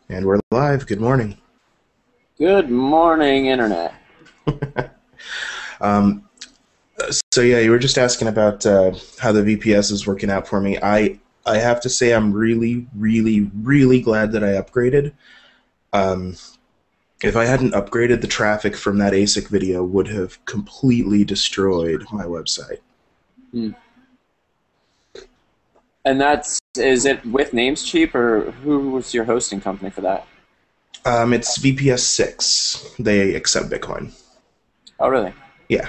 And we're live. Good morning. Good morning, Internet. um, so yeah, you were just asking about how the VPS is working out for me. I have to say I'm really, really, really glad that I upgraded. Um, if I hadn't upgraded, the traffic from that ASIC video would have completely destroyed my website. Hmm. And is it with Namescheap, or who was your hosting company for that? It's VPS 6. They accept Bitcoin. Oh, really? Yeah.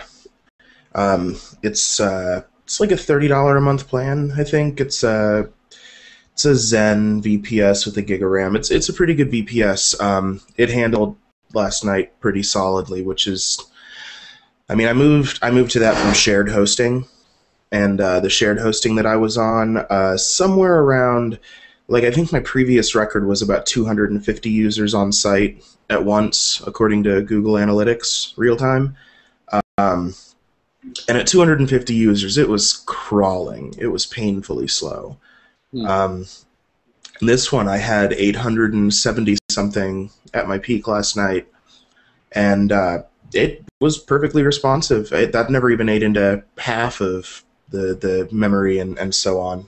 It's like a $30 a month plan. I think it's a Zen VPS with a gig of RAM. It's a pretty good VPS. It handled last night pretty solidly, which is, I mean, I moved to that from shared hosting, and the shared hosting that I was on, somewhere around, like I think my previous record was about 250 users on site at once, according to Google Analytics real time. Um, and at 250 users, it was crawling. It was painfully slow. Hmm. Um, This one I had 870 something at my peak last night, and it was perfectly responsive. That never even ate into half of the memory and so on.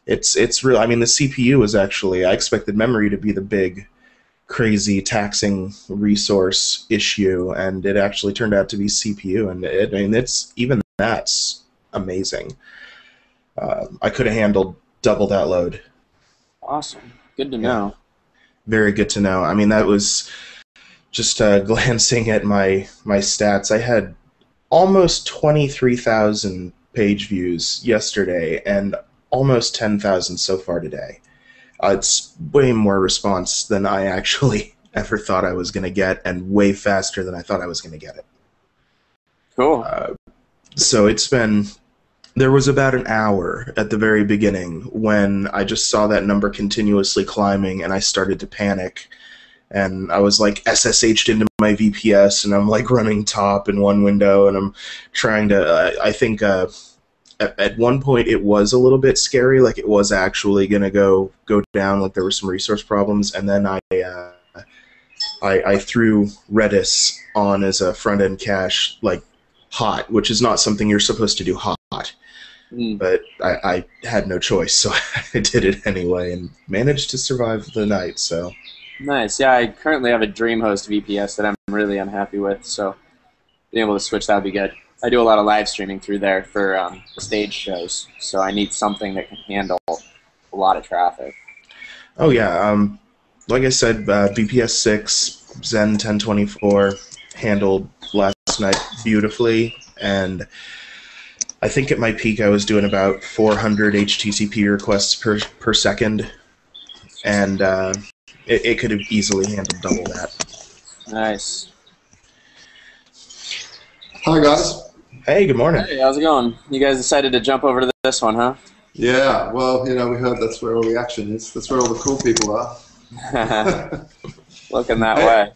It's real. I mean, the CPU is actually. I expected memory to be the big, crazy taxing resource issue, and it actually turned out to be CPU. And I mean, it's even that's amazing. I could have handled double that load. Awesome. Good to Yeah. know. Very good to know. I mean, that was just glancing at my stats. I had almost 23,000 page views yesterday and almost 10,000 so far today. It's way more response than I actually ever thought I was going to get, and way faster than I thought I was going to get it. Cool. So it's been. There was about an hour at the very beginning when I just saw that number continuously climbing, and I started to panic. And I was like SSH'd into my VPS, and I'm like running top in one window, and I'm trying to. I think at one point it was a little bit scary, like it was actually gonna go down, like there were some resource problems, and then I threw Redis on as a front end cache, like hot, which is not something you're supposed to do hot. Hmm. But I had no choice, so I did it anyway and managed to survive the night. So Nice. Yeah, I currently have a DreamHost VPS that I'm really unhappy with, so being able to switch that would be good. I do a lot of live streaming through there for stage shows, so I need something that can handle a lot of traffic. oh yeah, like I said, BPS 6 Zen 1024 handled last night beautifully, and I think at my peak I was doing about 400 HTTP requests per second, and it could have easily handled double that. Nice. Hi guys. Hey, good morning. Hey, how's it going? You guys decided to jump over to this one, huh? Yeah, well, we heard that's where all the action is. That's where all the cool people are. Looking that Hey. way.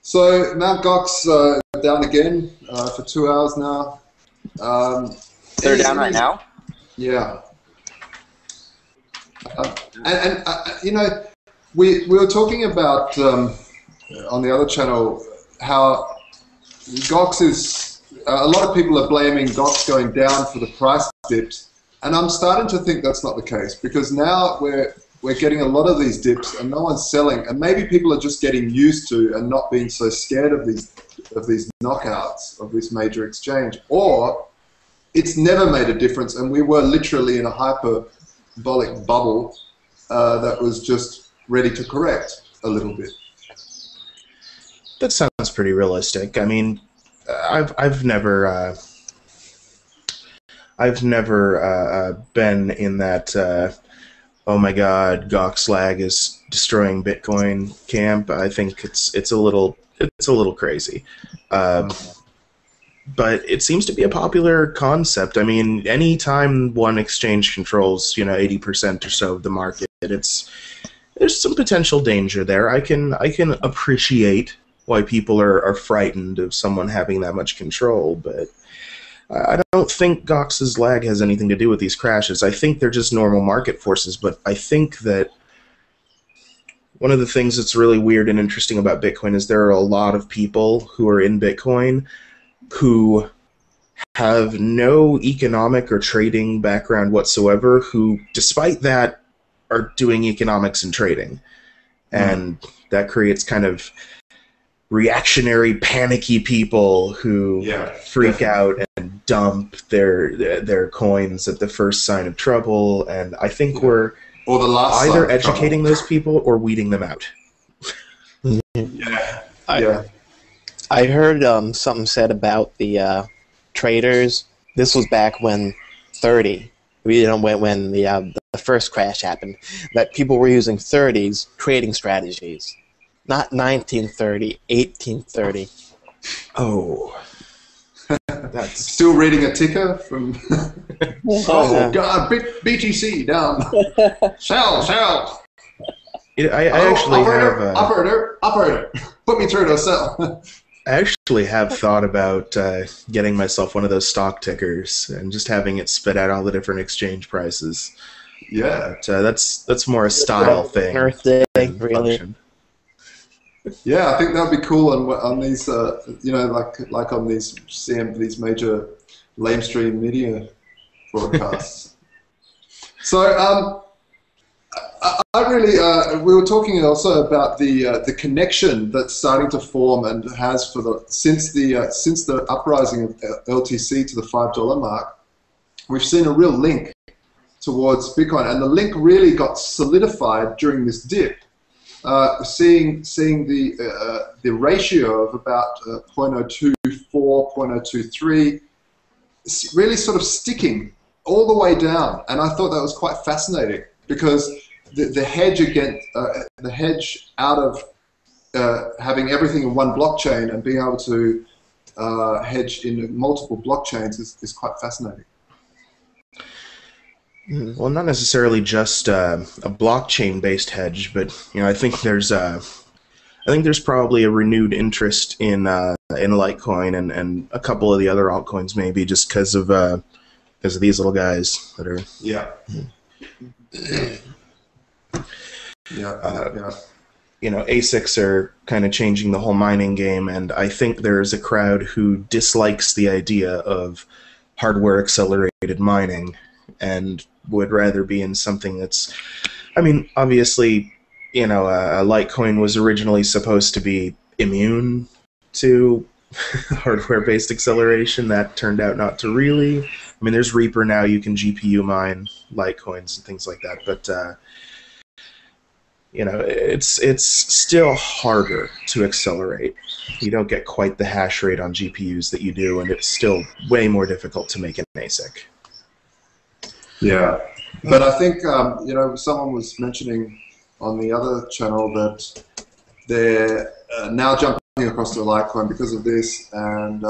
So Mount Gox down again for 2 hours now. They're down right now? Yeah. We were talking about on the other channel how Gox is. A lot of people are blaming Gox going down for the price dips, and I'm starting to think that's not the case, because now we're getting a lot of these dips and no one's selling, and maybe people are just getting used to and not being so scared of these knockouts of this major exchange, or it's never made a difference and we were literally in a hyperbolic bubble that was just ready to correct a little bit. That sounds pretty realistic. I mean, I've never been in that oh my god, Gox lag is destroying Bitcoin camp. I think it's a little crazy. But it seems to be a popular concept. I mean, anytime one exchange controls, 80% or so of the market, there's some potential danger there. I can appreciate why people are frightened of someone having that much control, but I don't think Gox's lag has anything to do with these crashes. I think they're just normal market forces, but I think that one of the things that's really weird and interesting about Bitcoin is there are a lot of people who are in Bitcoin who have no economic or trading background whatsoever, who, despite that, are doing economics and trading. And that creates kind of reactionary, panicky people who freak out and dump their coins at the first sign of trouble. And I think we're or the last either educating those people or weeding them out. I heard something said about the traders. This was back when 30, when the first crash happened, that people were using 30s trading strategies. Not 1930, 1830. Oh. That's still reading a ticker from... God, BTC down. Sell. I actually have... Operator, put me through to a sell. I actually have thought about getting myself one of those stock tickers and just having it spit out all the different exchange prices. Yeah. But, that's more a style thing. Earth Day, really. Function. Yeah, I think that would be cool on these, like on these major lamestream media broadcasts. So, I really, we were talking also about the connection that's starting to form and has since the uprising of LTC to the $5 mark. We've seen a real link towards Bitcoin, and the link really got solidified during this dip. Seeing the ratio of about 0.024, 0.023, really sort of sticking all the way down, and I thought that was quite fascinating because the hedge out of having everything in one blockchain and being able to hedge in multiple blockchains is quite fascinating. Well, not necessarily just a blockchain-based hedge, but I think there's probably a renewed interest in Litecoin and a couple of the other altcoins, maybe just because of these little guys that are ASICs are kind of changing the whole mining game, and I think there's a crowd who dislikes the idea of hardware accelerated mining and would rather be in something that's, obviously, a Litecoin was originally supposed to be immune to hardware-based acceleration. That turned out not to really. There's Reaper now, you can GPU mine Litecoins and things like that, but it's still harder to accelerate. You don't get quite the hash rate on GPUs that you do, and it's still way more difficult to make an ASIC. Yeah, but I think someone was mentioning on the other channel that they're now jumping across to Litecoin because of this, and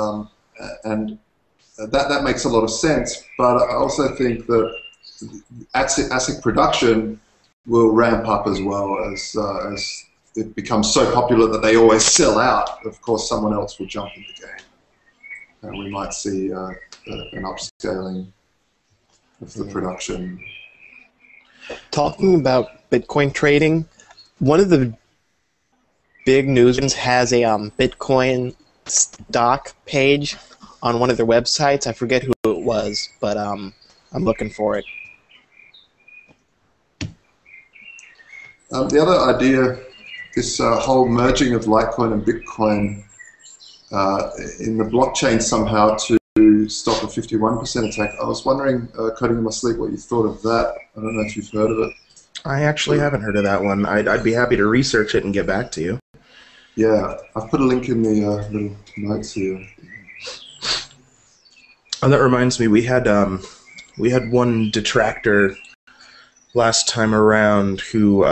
that makes a lot of sense. But I also think that ASIC production will ramp up as well as it becomes so popular that they always sell out. Of course, someone else will jump in the game, and we might see an upscaling of the production. Talking about Bitcoin trading, one of the big news has a Bitcoin stock page on one of their websites. I forget who it was, but I'm looking for it. The other idea, this whole merging of Litecoin and Bitcoin in the blockchain somehow to stop a 51% attack. I was wondering, coding in my sleep, what you thought of that. I don't know if you've heard of it. I actually haven't heard of that one. I'd be happy to research it and get back to you. Yeah, I've put a link in the little notes here. Oh, that reminds me, we had one detractor last time around who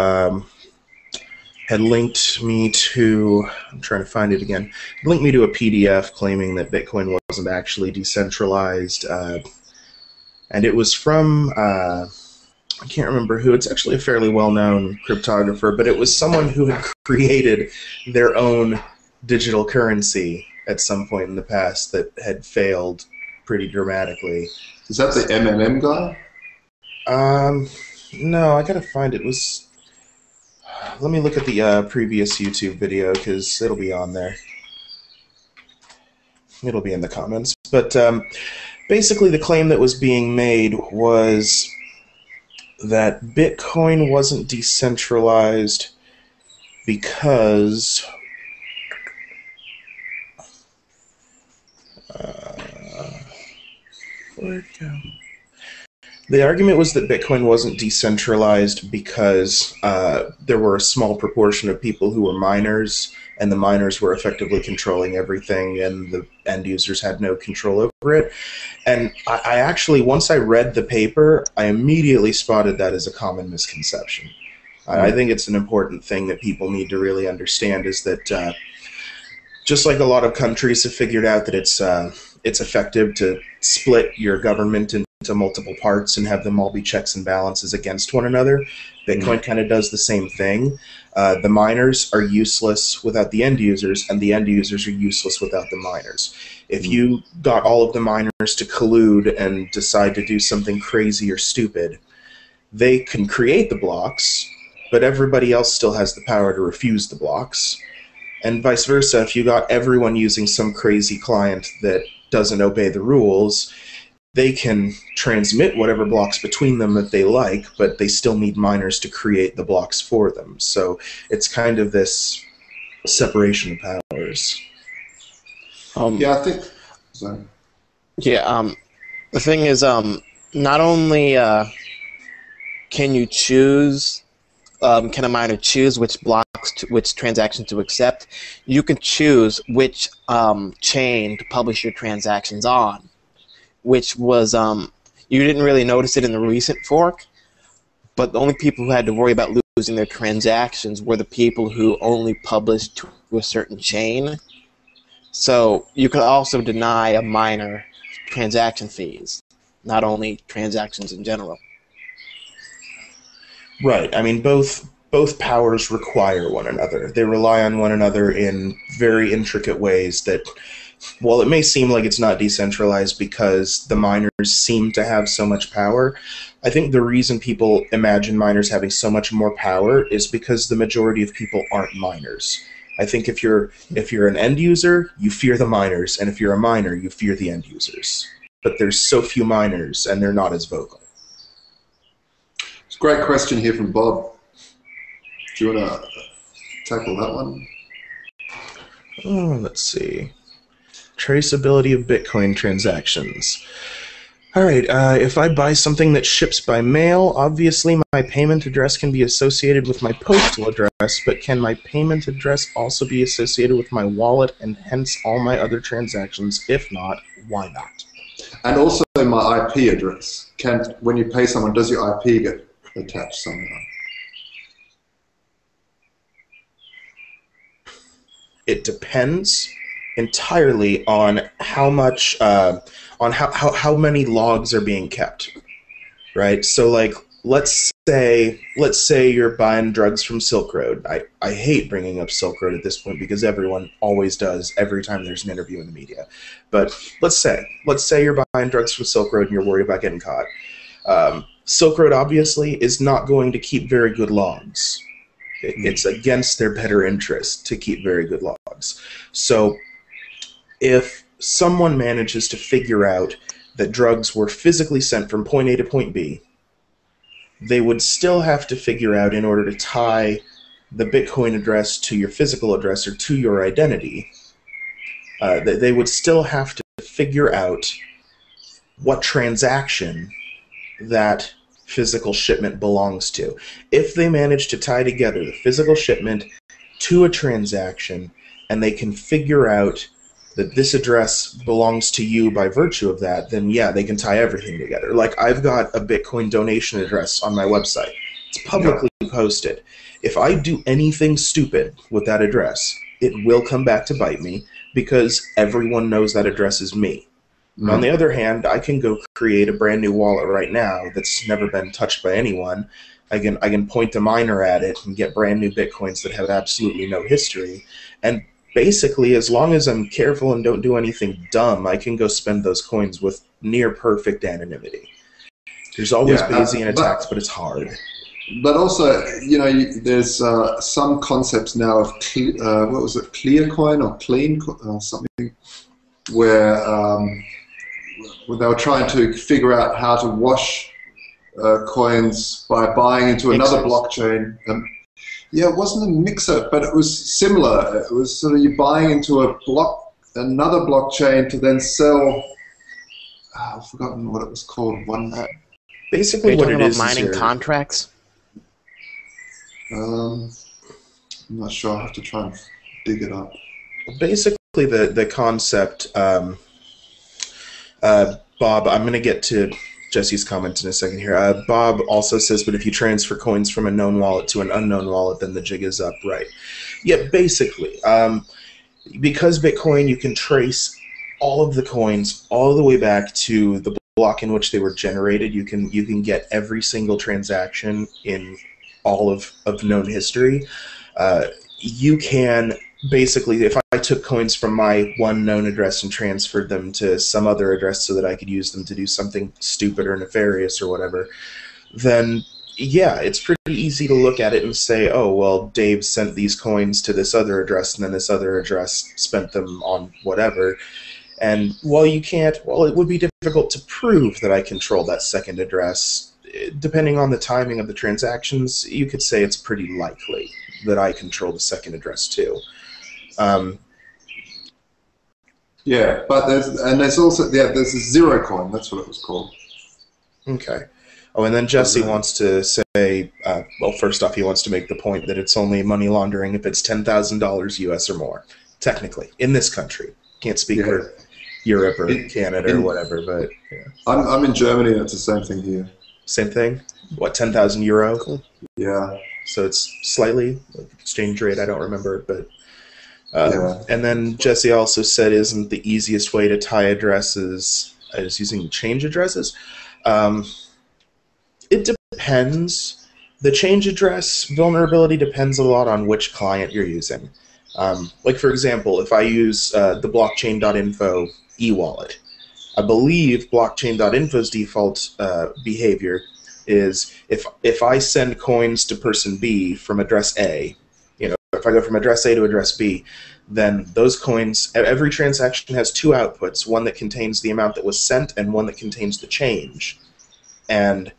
had linked me to, I'm trying to find it again, linked me to a PDF claiming that Bitcoin wasn't actually decentralized, and it was from, I can't remember who, it's actually a fairly well-known cryptographer, but it was someone who had created their own digital currency at some point in the past that had failed pretty dramatically. Is that the MMM guy? No, I gotta find it. It was... Let me look at the previous YouTube video because it'll be on there. It'll be in the comments. But basically the claim that was being made was that Bitcoin wasn't decentralized because where'd it go? The argument was that Bitcoin wasn't decentralized because there were a small proportion of people who were miners, and the miners were effectively controlling everything, and the end users had no control over it. And I actually, once I read the paper, I immediately spotted that as a common misconception. I think it's an important thing that people need to really understand, is that just like a lot of countries have figured out that it's effective to split your government into multiple parts and have them all be checks and balances against one another, Bitcoin kind of does the same thing. The miners are useless without the end users, and the end users are useless without the miners. If you got all of the miners to collude and decide to do something crazy or stupid, they can create the blocks, but everybody else still has the power to refuse the blocks. And vice versa, if you got everyone using some crazy client that doesn't obey the rules, they can transmit whatever blocks between them that they like, but they still need miners to create the blocks for them. So it's kind of this separation of powers. Yeah, I think. Sorry. Yeah. The thing is, not only can you choose, can a miner choose which blocks, which transactions to accept, you can choose which chain to publish your transactions on, which was, you didn't really notice it in the recent fork, but the only people who had to worry about losing their transactions were the people who only published to a certain chain. So you could also deny a miner transaction fees, not only transactions in general. Right. I mean, both powers require one another. They rely on one another in very intricate ways that, while it may seem like it's not decentralized because the miners seem to have so much power, I think the reason people imagine miners having so much more power is because the majority of people aren't miners. I think if you're an end user, you fear the miners, and if you're a miner, you fear the end users. But there's so few miners, and they're not as vocal. It's a great question here from Bob. Do you want to tackle that one? Oh, let's see. Traceability of Bitcoin transactions. All right, if I buy something that ships by mail, obviously my payment address can be associated with my postal address, but can my payment address also be associated with my wallet and hence all my other transactions? If not, why not? And also my IP address. When you pay someone, does your IP get attached somehow? It depends entirely on how much, on how many logs are being kept, right? So, like, let's say you're buying drugs from Silk Road. I hate bringing up Silk Road at this point because everyone always does every time there's an interview in the media. But let's say you're buying drugs from Silk Road and you're worried about getting caught. Silk Road obviously is not going to keep very good logs. It's against their better interest to keep very good logs. So if someone manages to figure out that drugs were physically sent from point A to point B, they would still have to figure out, in order to tie the Bitcoin address to your physical address or to your identity, they would still have to figure out what transaction that physical shipment belongs to. If they manage to tie together the physical shipment to a transaction, and they can figure out that this address belongs to you by virtue of that, then yeah, they can tie everything together. Like, I've got a Bitcoin donation address on my website. It's publicly posted. If I do anything stupid with that address, it will come back to bite me because everyone knows that address is me. On the other hand, I can go create a brand new wallet right now that's never been touched by anyone. I can point a miner at it and get brand new Bitcoins that have absolutely no history. And basically, as long as I'm careful and don't do anything dumb, I can go spend those coins with near perfect anonymity. There's always Bayesian attacks, but it's hard. But also, there's some concepts now of what was it, clear coin or clean something, where they were trying to figure out how to wash coins by buying into another blockchain. Yeah, it wasn't a mixer, but it was similar. It was sort of you buying into another blockchain to then sell. I've forgotten what it was called. Basically, what it is mining contracts. I'm not sure. I have to try and dig it up. Basically, the concept, Bob. I'm going to get to Jesse's comment in a second here. Bob also says, but if you transfer coins from a known wallet to an unknown wallet, then the jig is up, right? Yeah, basically. Because Bitcoin, you can trace all of the coins all the way back to the block in which they were generated. You can get every single transaction in all of known history. You can basically, if I took coins from my one known address and transferred them to some other address so that I could use them to do something stupid or nefarious or whatever, then yeah, it's pretty easy to look at it and say, oh, well, Dave sent these coins to this other address and then this other address spent them on whatever. And while it would be difficult to prove that I control that second address, depending on the timing of the transactions, you could say it's pretty likely that I control the second address too. Yeah, but there's also there's a zero coin. That's what it was called. Okay. Oh, and then Jesse wants to say, well, first off, he wants to make the point that it's only money laundering if it's $10,000 US or more, technically, in this country. Can't speak for Europe or Canada or whatever, but yeah. I'm in Germany, and it's the same thing here. Same thing? What, 10,000 euro? Cool. Yeah. So it's slightly, exchange rate, I don't remember, but... And then Jesse also said, isn't the easiest way to tie addresses is using change addresses? It depends. The change address vulnerability depends a lot on which client you're using. Like, for example, if I use the blockchain.info e-wallet, I believe blockchain.info's default behavior is if I send coins to person B from address A, if I go from address A to address B, then those coins, every transaction has two outputs, one that contains the amount that was sent and one that contains the change. And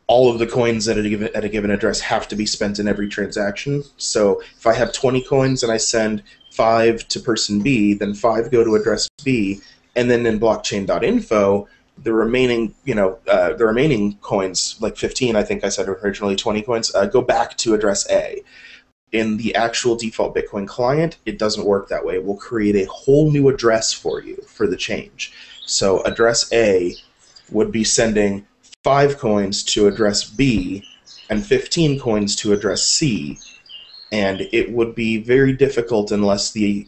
all of the coins at a given address have to be spent in every transaction. So if I have 20 coins and I send 5 to person B, then 5 go to address B, and then in blockchain.info, the remaining, the remaining coins, like 15, I think I said originally 20 coins, go back to address A. In the actual default Bitcoin client, it doesn't work that way. It will create a whole new address for you for the change. So address A would be sending 5 coins to address B and 15 coins to address C, and it would be very difficult unless the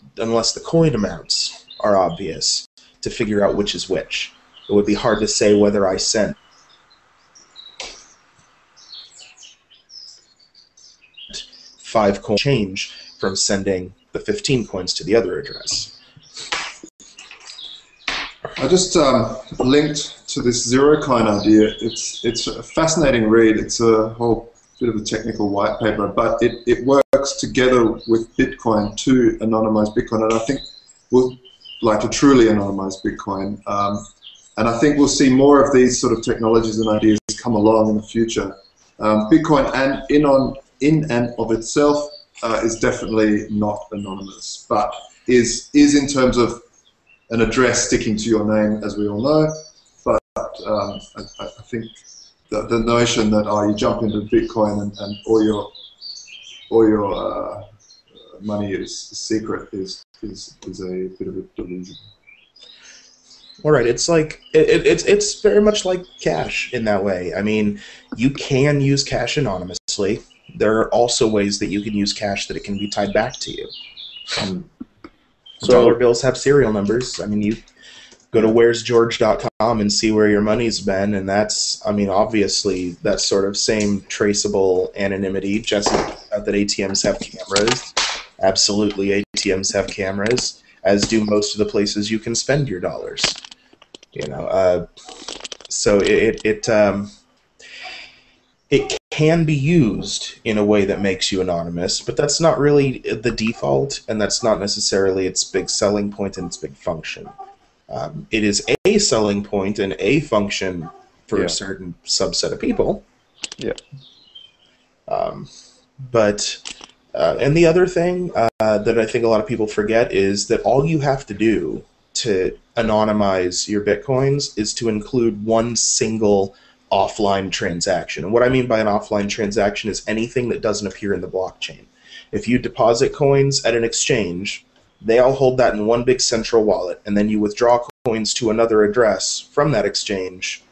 coin amounts are obvious to figure out which is which. It would be hard to say whether I sent 5 coin change from sending the 15 coins to the other address. I just linked to this zero coin idea. It's a fascinating read. It's a whole bit of a technical white paper, but it works together with Bitcoin to anonymize Bitcoin, and I think we'll like to truly anonymize Bitcoin. And I think we'll see more of these sort of technologies and ideas come along in the future. Bitcoin in and of itself is definitely not anonymous, but is in terms of an address sticking to your name, as we all know. But I think the notion that you jump into Bitcoin and all your money is secret is a bit of a delusion. All right, it's like it's very much like cash in that way. I mean, you can use cash anonymously. There are also ways that you can use cash that it can be tied back to you. Dollar bills have serial numbers. I mean, you go to where'sgeorge.com and see where your money's been, and that's, I mean, obviously that sort of same traceable anonymity. Jesse pointed out that ATMs have cameras. Absolutely, ATMs have cameras, as do most of the places you can spend your dollars. So it can be used in a way that makes you anonymous, but that's not really the default, and that's not necessarily its big selling point and its big function. It is a selling point and a function for a certain subset of people. Yeah. And the other thing that I think a lot of people forget is that all you have to do to anonymize your Bitcoins is to include one single offline transaction. And what I mean by an offline transaction is anything that doesn't appear in the blockchain. If you deposit coins at an exchange, they all hold that in one big central wallet, and then you withdraw coins to another address from that exchange,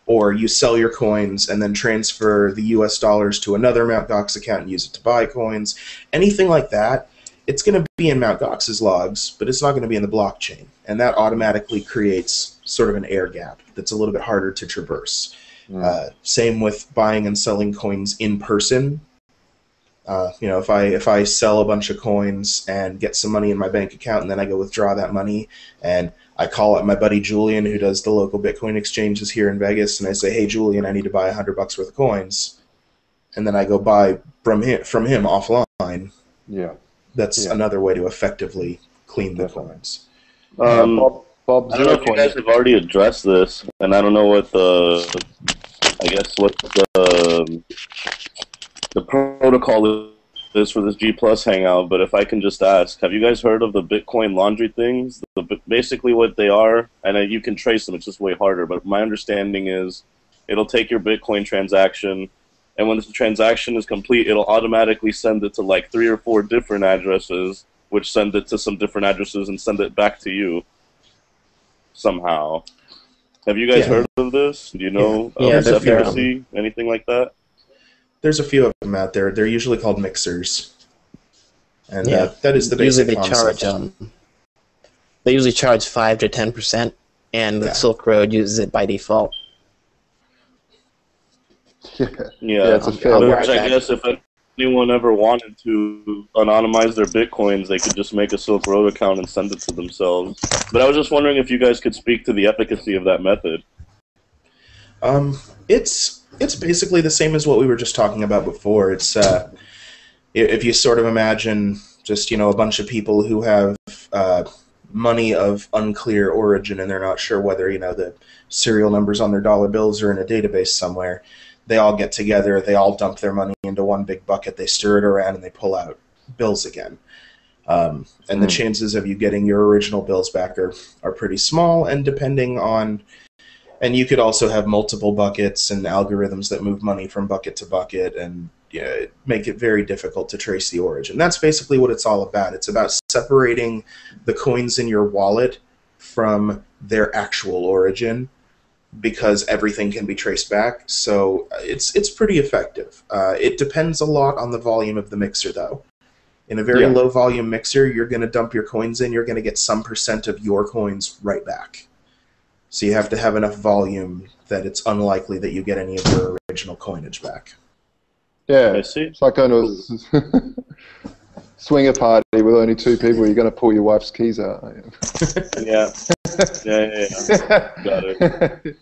or you sell your coins and then transfer the US dollars to another Mt. Gox account and use it to buy coins. Anything like that, it's going to be in Mt. Gox's logs, but it's not going to be in the blockchain. And that automatically creates sort of an air gap that's a little bit harder to traverse. Same with buying and selling coins in person. If I sell a bunch of coins and get some money in my bank account and then I go withdraw that money and I call up my buddy Julian, who does the local Bitcoin exchanges here in Vegas, and I say, "Hey Julian, I need to buy $100 worth of coins," and then I go buy from him offline. Yeah, that's another way to effectively clean the coins. Bob, I don't know if you guys have already addressed this, and I don't know what the protocol is for this G Plus hangout, but if I can just ask, have you guys heard of the Bitcoin laundry things? Basically what they are, and you can trace them, it's just way harder, but my understanding is it'll take your Bitcoin transaction, and when the transaction is complete, it'll automatically send it to like 3 or 4 different addresses, which send it to some different addresses and send it back to you somehow. Have you guys heard of this? Do you know of efficacy, anything like that? There's a few of them out there. They're usually called mixers, and that is the basic concept. They usually charge 5 to 10%, and the Silk Road uses it by default. It's a fair which I guess if anyone ever wanted to anonymize their Bitcoins, they could just make a Silk Road account and send it to themselves. But I was just wondering if you guys could speak to the efficacy of that method. It's basically the same as what we were just talking about before. It's if you sort of imagine just a bunch of people who have money of unclear origin and they're not sure whether the serial numbers on their dollar bills are in a database somewhere. They all get together, they all dump their money into one big bucket, they stir it around, and they pull out bills again. And the chances of you getting your original bills back are pretty small, and depending on... And you could also have multiple buckets and algorithms that move money from bucket to bucket and make it very difficult to trace the origin. That's basically what it's all about. It's about separating the coins in your wallet from their actual origin, because everything can be traced back. So it's pretty effective. It depends a lot on the volume of the mixer, though. In a very low volume mixer, you're going to dump your coins in, you're going to get some % of your coins right back. So you have to have enough volume that it's unlikely that you get any of your original coinage back. Yeah, I see. It's like going to a swinger party with only 2 people. You're going to pull your wife's keys out, aren't you? Yeah. Got it.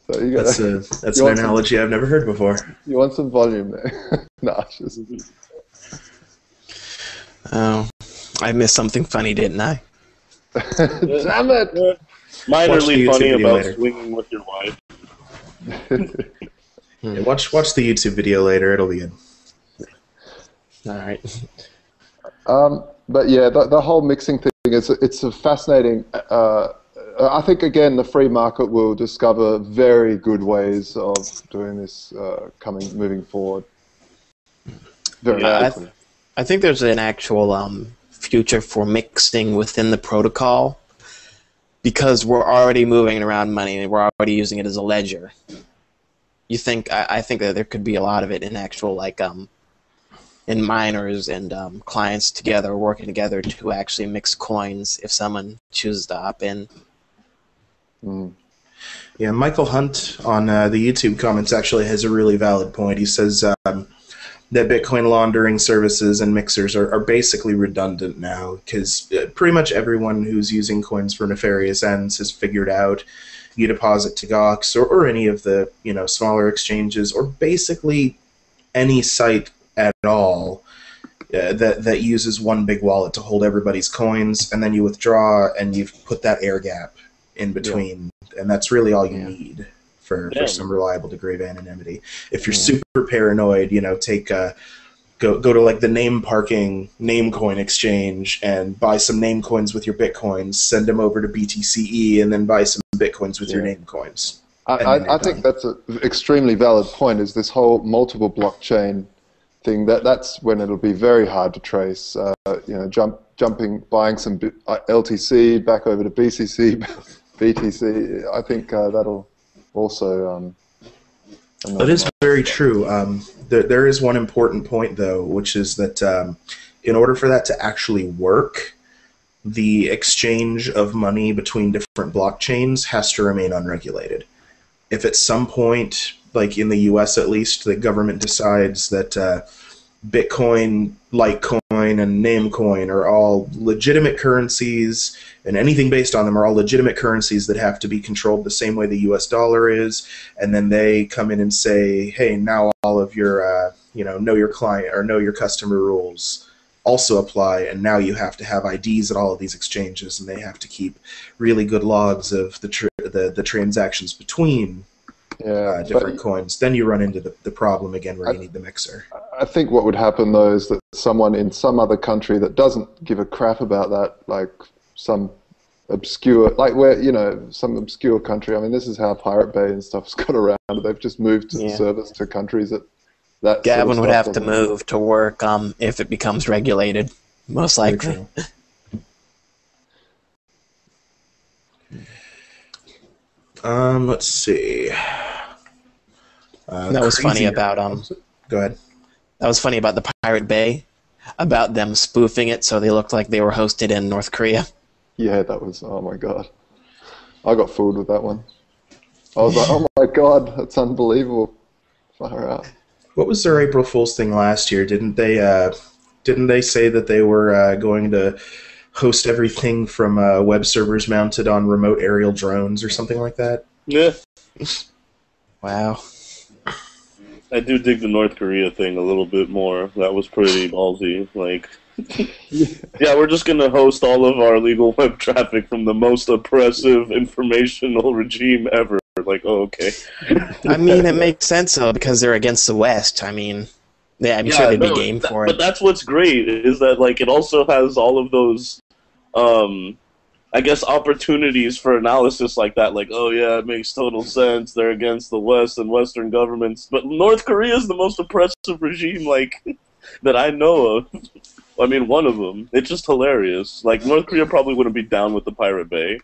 So you got that's an analogy I've never heard before. You want some volume there? No, just... Oh, I missed something funny, didn't I? Damn it! Minorly funny about swinging with your wife. Watch the YouTube video later. It'll be good. All right. But yeah, the whole mixing thing it's a fascinating. I think again the free market will discover very good ways of doing this moving forward. Very quickly. I think there's an actual future for mixing within the protocol, because we're already moving around money and we're already using it as a ledger. I think that there could be a lot of it in actual in miners and clients together working together to actually mix coins if someone chooses to opt in. Yeah, Michael Hunt on the YouTube comments actually has a really valid point. He says that Bitcoin laundering services and mixers are basically redundant now, because pretty much everyone who's using coins for nefarious ends has figured out you deposit to Gox or any of the smaller exchanges, or basically any site at all that uses one big wallet to hold everybody's coins, and then you withdraw and you've put that air gap in between, and that's really all you need for some reliable degree of anonymity. If you're super paranoid, take go to like the name parking Namecoin exchange and buy some name coins with your bitcoins, send them over to BTCE, and then buy some bitcoins with your name coins. I think that's an extremely valid point, is this whole multiple blockchain thing. That's when it'll be very hard to trace. Buying some LTC back over to BTC. I think that'll also... That is very true. There is one important point, though, which is that in order for that to actually work, the exchange of money between different blockchains has to remain unregulated. If at some point, like in the US at least, the government decides that Bitcoin, Litecoin, and Namecoin are all legitimate currencies, and anything based on them are all legitimate currencies that have to be controlled the same way the US dollar is, and then they come in and say, hey, now all of your, know your client or know your customer rules also apply, and now you have to have IDs at all of these exchanges, and they have to keep really good logs of the transactions between different coins. Then you run into the problem again where you need the mixer. I think what would happen, though, is that someone in some other country that doesn't give a crap about that, like some obscure, some obscure country. I mean, this is how Pirate Bay and stuff's got around. They've just moved servers to countries that Gavin would have to move to work if it becomes regulated, most likely. Let's see. That was funny about Go ahead. That was funny about the Pirate Bay, about them spoofing it so they looked like they were hosted in North Korea. Yeah, that was, oh my god. I got fooled with that one. I was like, oh my god, that's unbelievable. Far out. What was their April Fool's thing last year? Didn't they say that they were going to host everything from web servers mounted on remote aerial drones or something like that? Yeah. Wow. I do dig the North Korea thing a little bit more. That was pretty ballsy. Like, yeah, we're just going to host all of our illegal web traffic from the most oppressive informational regime ever. Like, oh, okay. I mean, it makes sense, though, because they're against the West. I mean, I'm sure they'd be game for it. But that's what's great, is that, like, it also has all of those, I guess, opportunities for analysis like that. Like, oh, yeah, it makes total sense. They're against the West and Western governments. But North Korea is the most oppressive regime, like, that I know of. I mean, one of them. It's just hilarious. Like, North Korea probably wouldn't be down with the Pirate Bay.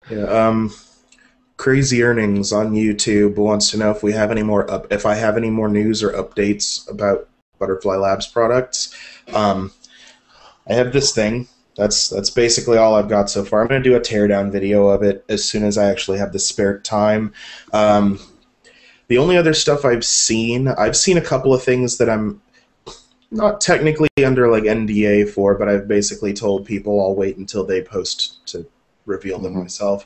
Yeah, Crazy Earnings on YouTube wants to know if we have any more if I have any more news or updates about Butterfly Labs products. I have this thing. That's basically all I've got so far. I'm going to do a teardown video of it as soon as I actually have the spare time. The only other stuff I've seen a couple of things that I'm not technically under like NDA for, but I've basically told people I'll wait until they post to reveal them myself.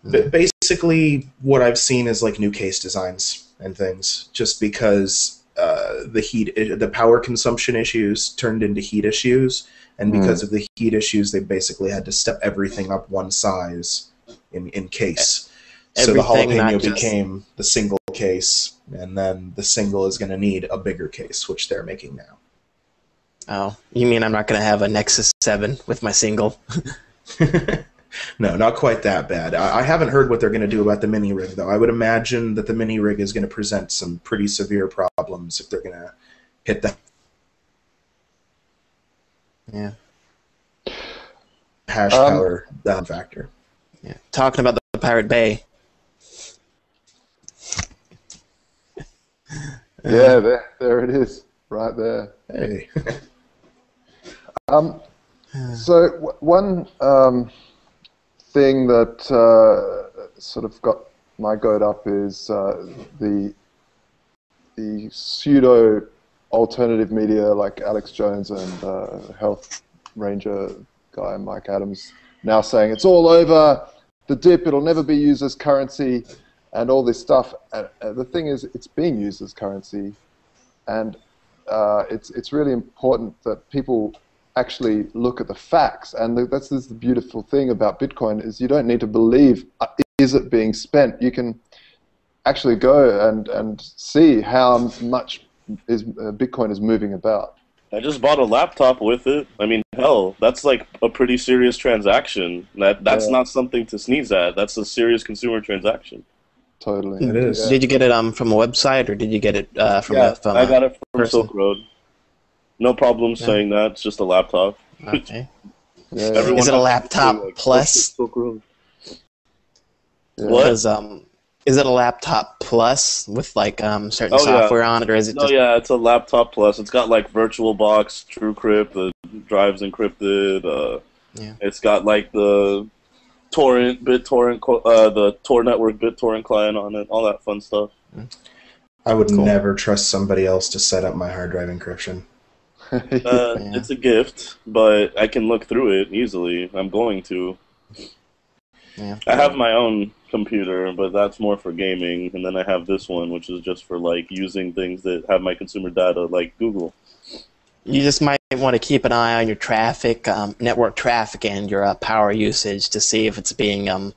But basically, what I've seen is like new case designs and things, just because the power consumption issues turned into heat issues, and because of the heat issues, they basically had to step everything up one size in case. So the jalapeno became the single case, and then the single is going to need a bigger case, which they're making now. Oh, you mean I'm not going to have a Nexus 7 with my single? No, not quite that bad. I haven't heard what they're going to do about the mini rig, though. I would imagine that the mini rig is going to present some pretty severe problems if they're going to hit the hash power factor. Yeah. Talking about the Pirate Bay. Yeah, there it is, right there. Hey. So one thing that sort of got my goat up is the pseudo alternative media like Alex Jones and Health Ranger guy, Mike Adams, now saying it's all over, the dip, it'll never be used as currency, and all this stuff. The thing is, it's being used as currency, and it's really important that people actually look at the facts. And that's the beautiful thing about Bitcoin is you don't need to believe, is it being spent? You can actually go and see how much Bitcoin is moving about. I just bought a laptop with it. I mean, hell, that's like a pretty serious transaction. That's not something to sneeze at. That's a serious consumer transaction. Totally. It is. Did you get it from a website, or did you get it from I got it from person? Silk Road. No problem saying that. It's just a laptop. Okay. Yeah. Is it a laptop plus? Silk Road. Yeah. What? Is it a laptop plus with like certain software on it, or is it just? Yeah, it's a laptop plus. It's got like VirtualBox, TrueCrypt, the drive's encrypted. It's got like the BitTorrent, the Tor network BitTorrent client on it, all that fun stuff. I would never trust somebody else to set up my hard drive encryption. It's a gift, but I can look through it easily. I'm going to. Yeah. I have my own computer, but that's more for gaming, and then I have this one, which is just for like using things that have my consumer data, like Google. You just might want to keep an eye on your traffic, network traffic, and your power usage to see if it's being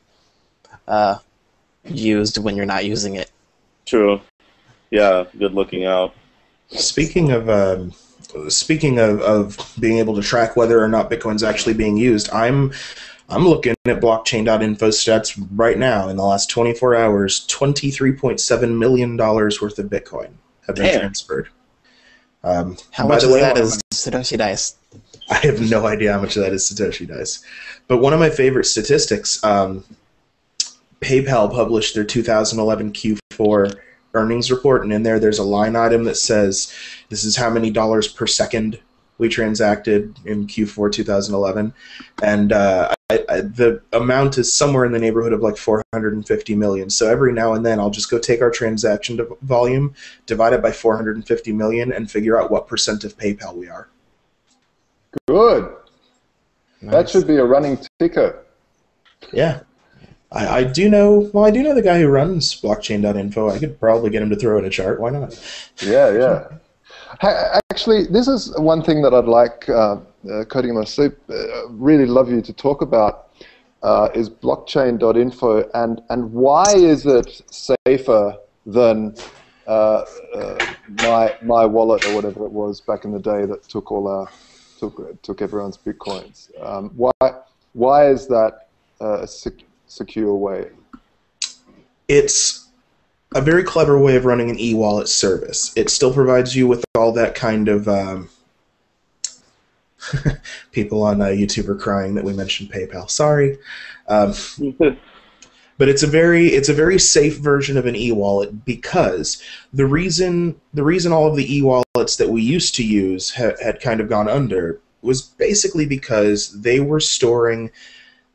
used when you're not using it. True. Yeah, good looking out. Speaking of being able to track whether or not Bitcoin's actually being used, I'm looking at blockchain.info stats right now. In the last 24 hours, $23.7 million worth of Bitcoin have been transferred. How much of that is Satoshi Dice? I have no idea how much of that is Satoshi Dice. But one of my favorite statistics, PayPal published their 2011 Q4 earnings report, and in there's a line item that says this is how many dollars per second we transacted in Q4 2011, and the amount is somewhere in the neighborhood of like 450 million. So every now and then I'll just go take our transaction volume, divide it by 450 million, and figure out what % of PayPal we are. Good. Nice. That should be a running ticket. Yeah. I do know the guy who runs blockchain.info. I could probably get him to throw in a chart. Why not? Yeah. Actually, this is one thing that I'd like, Coding in My Sleep, really love you to talk about, is blockchain.info, and why is it safer than my wallet or whatever it was back in the day that took took everyone's bitcoins. Why is that a secure way? It's a very clever way of running an e-wallet service. It still provides you with all that kind of people on YouTube are crying that we mentioned PayPal. Sorry. But it's a very safe version of an e-wallet, because the reason all of the e-wallets that we used to use had kind of gone under was basically because they were storing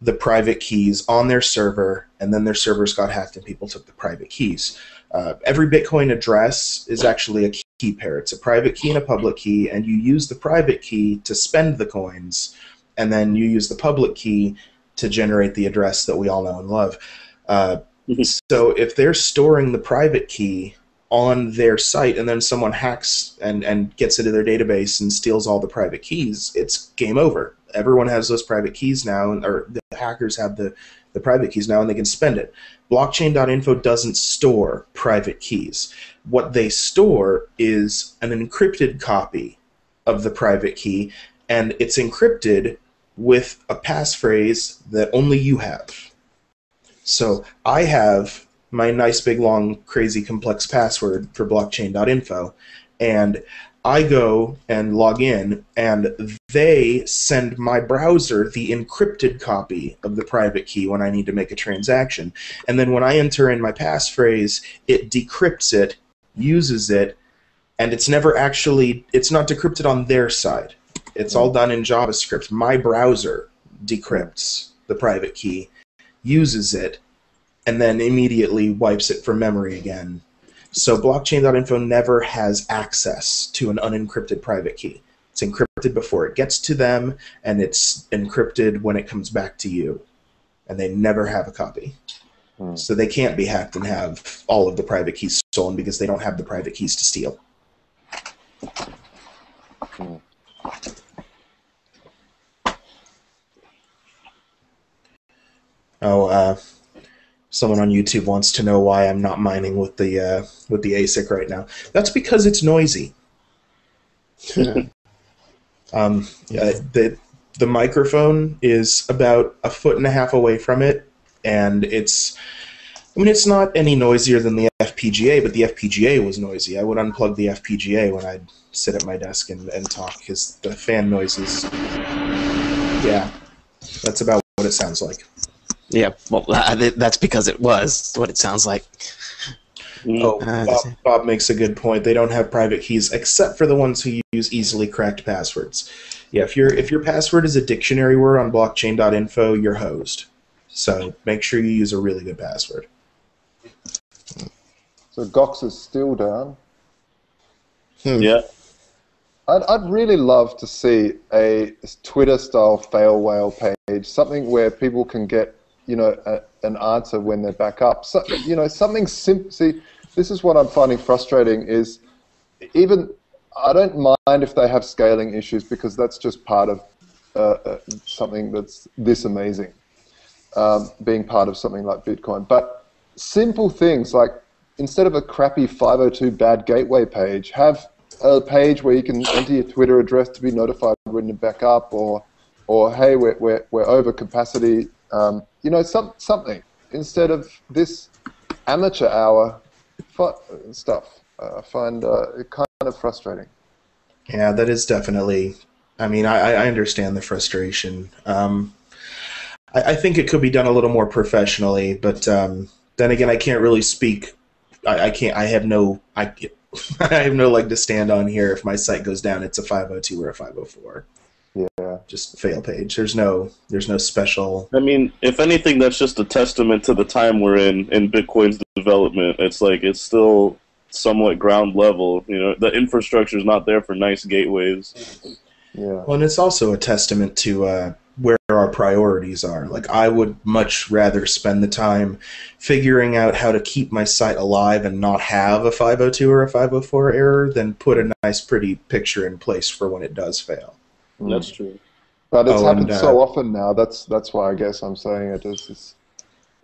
the private keys on their server, and then their servers got hacked and people took the private keys. Every Bitcoin address is actually a key pair. It's a private key and a public key, and you use the private key to spend the coins, and then you use the public key to generate the address that we all know and love. So if they're storing the private key on their site and then someone hacks and gets into their database and steals all the private keys, it's game over. Everyone has those private keys now, or the hackers have the private keys now, and they can spend it. Blockchain.info doesn't store private keys. What they store is an encrypted copy of the private key, and it's encrypted with a passphrase that only you have. So I have my nice big long crazy complex password for blockchain.info, and I go and log in, and they send my browser the encrypted copy of the private key when I need to make a transaction. And then when I enter in my passphrase, it decrypts it, uses it, and it's not decrypted on their side. It's all done in JavaScript. My browser decrypts the private key, uses it, and then immediately wipes it from memory again. So blockchain.info never has access to an unencrypted private key. It's encrypted before it gets to them, and it's encrypted when it comes back to you. And they never have a copy. So they can't be hacked and have all of the private keys stolen because they don't have the private keys to steal. Someone on YouTube wants to know why I'm not mining with the ASIC right now. That's because it's noisy. The microphone is about 1.5 feet away from it, and it's not any noisier than the FPGA, but the FPGA was noisy. I would unplug the FPGA when I'd sit at my desk and talk, because the fan noises. Yeah, that's about what it sounds like. Yeah, well, that's because it was what it sounds like. Bob makes a good point. They don't have private keys except for the ones who use easily cracked passwords. Yeah, if your password is a dictionary word on blockchain.info, you're hosed. So make sure you use a really good password. So Gox is still down. Yeah. I'd really love to see a Twitter-style fail whale page, something where people can get, an answer when they're back up. So, something simple. See, this is what I'm finding frustrating is even I don't mind if they have scaling issues because that's just part of something that's this amazing, being part of something like Bitcoin. But simple things like instead of a crappy 502 bad gateway page, have a page where you can enter your Twitter address to be notified when you're back up, or hey, we're over capacity. Something instead of this amateur hour stuff. I find it kind of frustrating. Yeah, that is definitely. I mean, I understand the frustration. I think it could be done a little more professionally, but then again, I can't really speak. I can't. I have no leg to stand on here. If my site goes down, it's a 502 or a 504. Yeah. Just fail page. There's no special. I mean, if anything, that's just a testament to the time we're in Bitcoin's development. It's like it's still somewhat ground level. The infrastructure is not there for nice gateways. Yeah. Well, and it's also a testament to where our priorities are. Like, I would much rather spend the time figuring out how to keep my site alive and not have a 502 or a 504 error than put a nice, pretty picture in place for when it does fail. That's true. But it's happened so often now. That's why I guess I'm saying it is.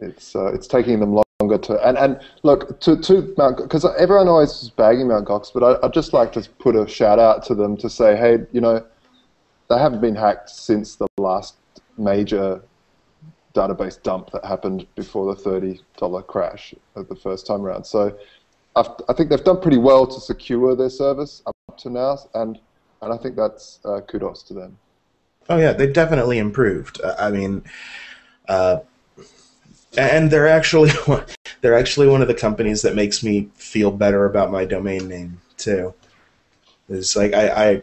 It's taking them longer to and look to Mount, because everyone always is bagging Mount Gox, but I'd just like to put a shout out to them to say, hey, they haven't been hacked since the last major database dump that happened before the $30 crash at the first time around. So I think they've done pretty well to secure their service up to now, and I think that's kudos to them. Oh yeah, they've definitely improved. And they're actually one of the companies that makes me feel better about my domain name too. It's like I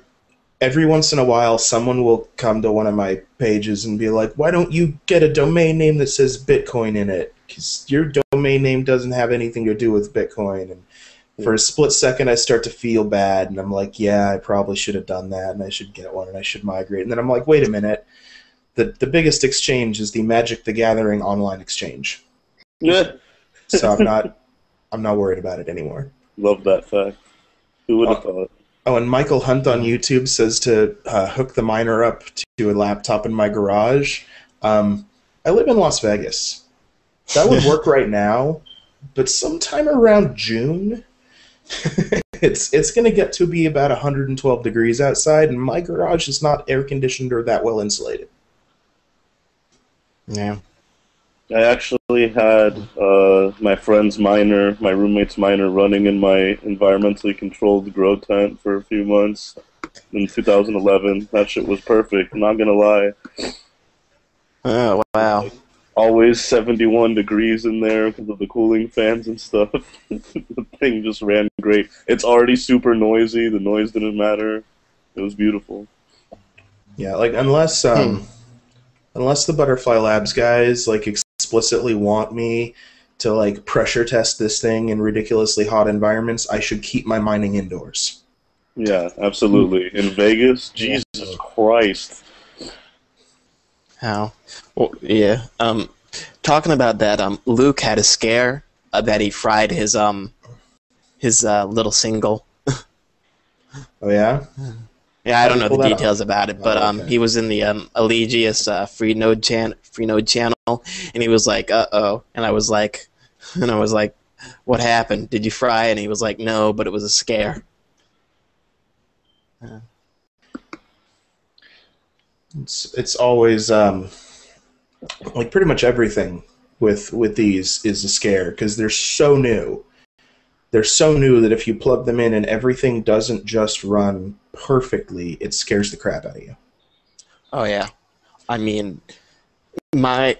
every once in a while someone will come to one of my pages and be like, "Why don't you get a domain name that says Bitcoin in it? Because your domain name doesn't have anything to do with Bitcoin." And for a split second, I start to feel bad, and I'm like, yeah, I probably should have done that, and I should get one, and I should migrate. And then I'm like, wait a minute. The biggest exchange is the Magic the Gathering online exchange. Yeah. So I'm not worried about it anymore. Love that fact. Who would have thought? Oh, and Michael Hunt on YouTube says to hook the miner up to a laptop in my garage. I live in Las Vegas. That would work right now, but sometime around June, it's going to get to be about 112 degrees outside, and my garage is not air conditioned or that well insulated. Yeah. I actually had my friend's miner, my roommate's miner, running in my environmentally controlled grow tent for a few months in 2011. That shit was perfect, not gonna lie. Oh, wow. Always 71 degrees in there because of the cooling fans and stuff. The thing just ran great. It's already super noisy. The noise didn't matter. It was beautiful. Yeah, like unless the Butterfly Labs guys like explicitly want me to like pressure test this thing in ridiculously hot environments, I should keep my mining indoors. Yeah, absolutely. In Vegas, Jesus Christ. How? Well, yeah. Talking about that, Luke had a scare that he fried his little single. Oh yeah. Yeah, I How don't did he know the pull that details off? about it, but Oh, okay. he was in the Allegius free node channel, and he was like, "Uh-oh," and I was like, "What happened? Did you fry?" And he was like, "No, but it was a scare." It's always like pretty much everything with these is a scare because they're so new. They're so new that if you plug them in and everything doesn't just run perfectly, it scares the crap out of you. Oh yeah, I mean, my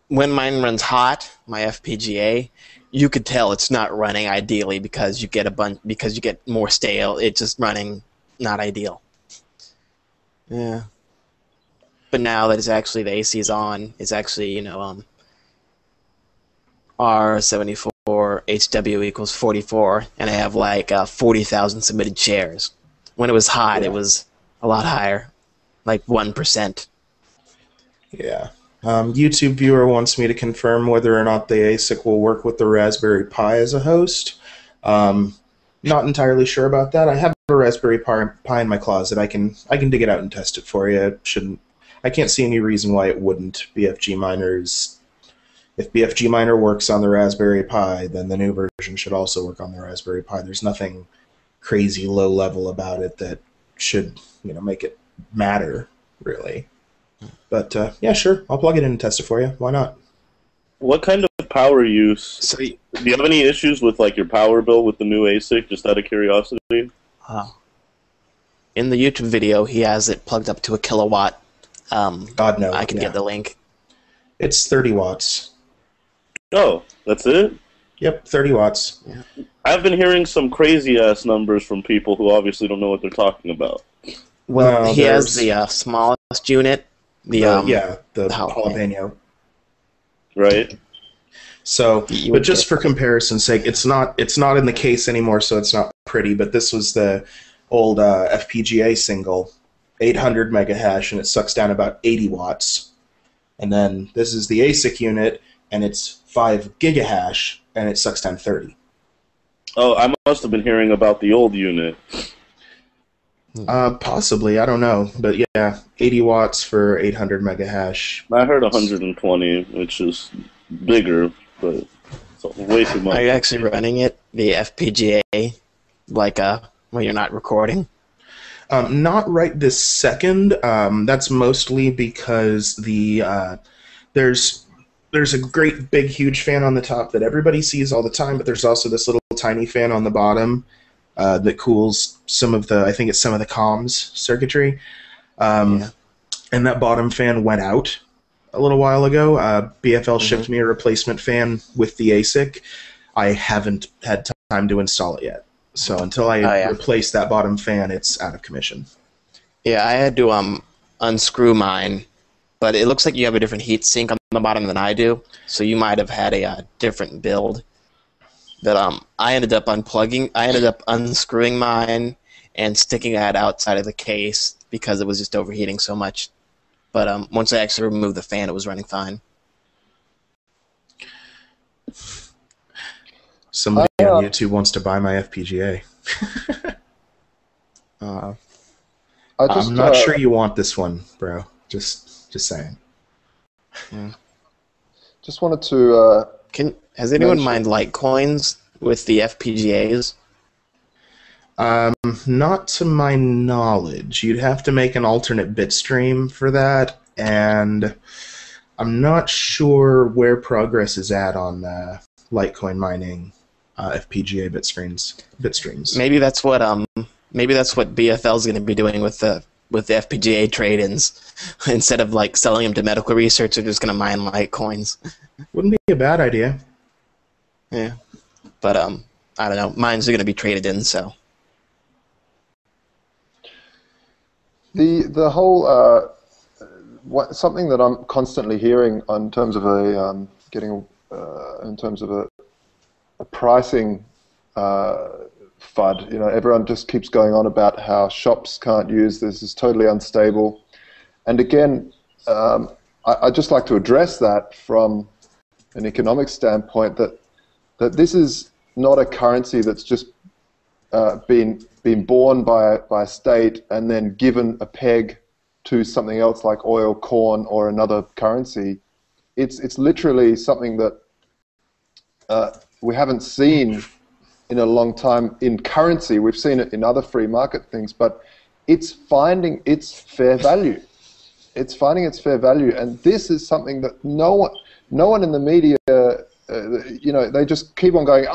when mine runs hot, my FPGA, you could tell it's not running ideally because you get more stale. It's just running not ideal. Yeah. But now that it's actually the AC is on, it's actually R74 HW equals 44, and I have like 40,000 submitted shares. When it was hot, it Yeah. was a lot higher, like 1%. Yeah. YouTube viewer wants me to confirm whether or not the ASIC will work with the Raspberry Pi as a host. Not entirely sure about that. I have a Raspberry Pi in my closet. I can dig it out and test it for you. It shouldn't. I can't see any reason why it wouldn't. BFG miners. If BFG miner works on the Raspberry Pi, then the new version should also work on the Raspberry Pi. There's nothing crazy low level about it that should make it matter really. But yeah, sure. I'll plug it in and test it for you. Why not? What kind of power use? So, Do you have any issues with like your power bill with the new ASIC? Just out of curiosity. in the YouTube video, he has it plugged up to a kilowatt. God no. I can get the link. It's 30 watts. Oh, that's it? Yep, 30 watts. Yeah. I've been hearing some crazy ass numbers from people who obviously don't know what they're talking about. Well, No, he has there's- the smallest unit. The the how- jalapeno. Right? So, You but would just get- for comparison's sake, it's not in the case anymore, so it's not pretty. But this was the old FPGA single, 800 mega hash, and it sucks down about 80 watts. And then this is the ASIC unit, and it's 5 gigahash, and it sucks down 30. Oh, I must have been hearing about the old unit. Possibly, I don't know, but yeah, 80 watts for 800 mega hash. I heard 120, which is bigger, but it's way too much. Are you actually running it, the FPGA, like when you're not recording? Not right this second. That's mostly because there's a great big huge fan on the top that everybody sees all the time, but there's also this little tiny fan on the bottom that cools some of the comms circuitry. And that bottom fan went out a little while ago. BFL shipped me a replacement fan with the ASIC. I haven't had time to install it yet. So until I replace that bottom fan, it's out of commission. Yeah, I had to unscrew mine, but it looks like you have a different heat sink on the bottom than I do, so you might have had a different build. But I ended up unscrewing mine and sticking that outside of the case because it was just overheating so much. But once I actually removed the fan, it was running fine. Somebody on YouTube wants to buy my FPGA. I'm not sure you want this one, bro. Just saying. Just wanted to. Has anyone mined Litecoins with the FPGAs? Not to my knowledge. You'd have to make an alternate bit stream for that, and I'm not sure where progress is at on Litecoin mining FPGA bit streams. Maybe that's what BFL is going to be doing with the FPGA trade-ins. Instead of like selling them to medical research, they're just going to mine Litecoins. Wouldn't be a bad idea. Yeah, but I don't know. Mines are going to be traded in, so. The whole something that I'm constantly hearing in terms of a pricing FUD. Everyone just keeps going on about how shops can't use this. It's totally unstable. And again, I'd just like to address that from an economic standpoint, that this is not a currency that's just been born by a state and then given a peg to something else like oil, corn, or another currency. It's literally something that we haven't seen in a long time in currency. We've seen it in other free market things, but it's finding its fair value. It's finding its fair value, and this is something that no one in the media, they just keep on going,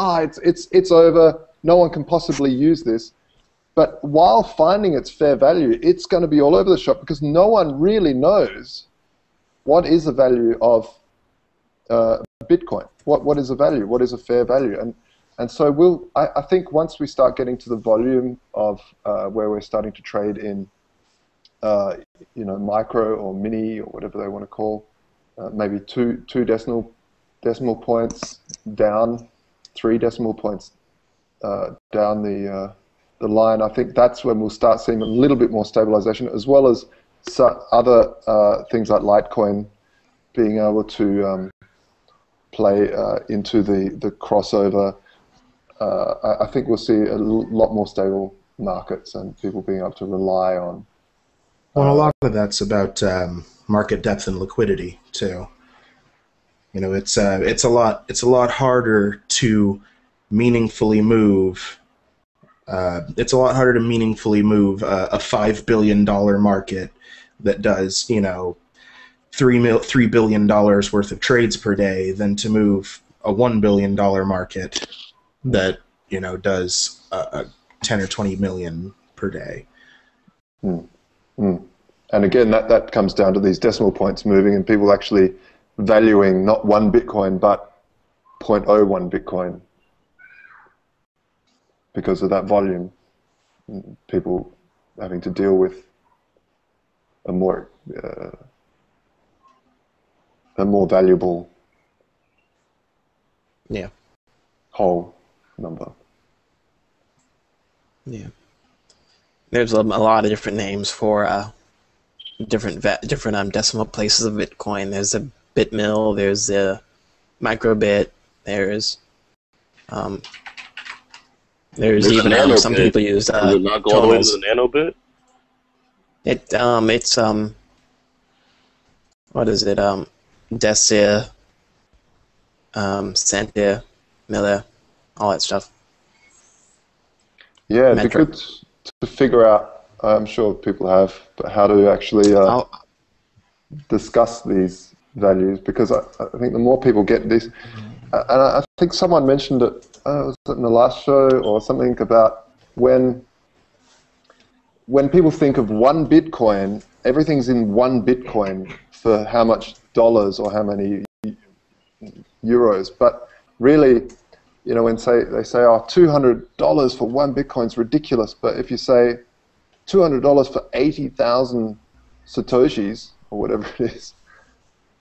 it's over, no one can possibly use this. But while finding its fair value, it's going to be all over the shop because no one really knows what is the value of Bitcoin. What is the value? What is a fair value? And so I think once we start getting to the volume of where we're starting to trade in micro or mini or whatever they want to call, maybe two decimal points down, 3 decimal points down the line, I think that's when we'll start seeing a little bit more stabilization, as well as other things like Litecoin being able to play into the crossover. I think we'll see a lot more stable markets and people being able to rely on. Well, a lot of that's about market depth and liquidity too. It's a lot harder to meaningfully move. It's a lot harder to meaningfully move a $5 billion market that does $3 billion worth of trades per day than to move a $1 billion market that does 10 or 20 million per day. And again, that comes down to these decimal points moving and people actually valuing not 1 Bitcoin but 0.01 Bitcoin because of that volume. People having to deal with a more valuable whole number. Yeah. There's a lot of different names for different decimal places of Bitcoin. There's a BitMill, there's a microbit, there's even some people use Does it not go all the way to the nanobit? It's what is it? Decia, Centia, Miller, all that stuff. Yeah, it'd be good to figure out, I'm sure people have, but how to actually discuss these values, because I think the more people get this, and I think someone mentioned it, was it in the last show or something, about when people think of 1 Bitcoin, everything's in 1 Bitcoin for how much dollars or how many euros, but really, when they say, $200 for 1 Bitcoin is ridiculous, but if you say $200 for 80,000 Satoshis, or whatever it is,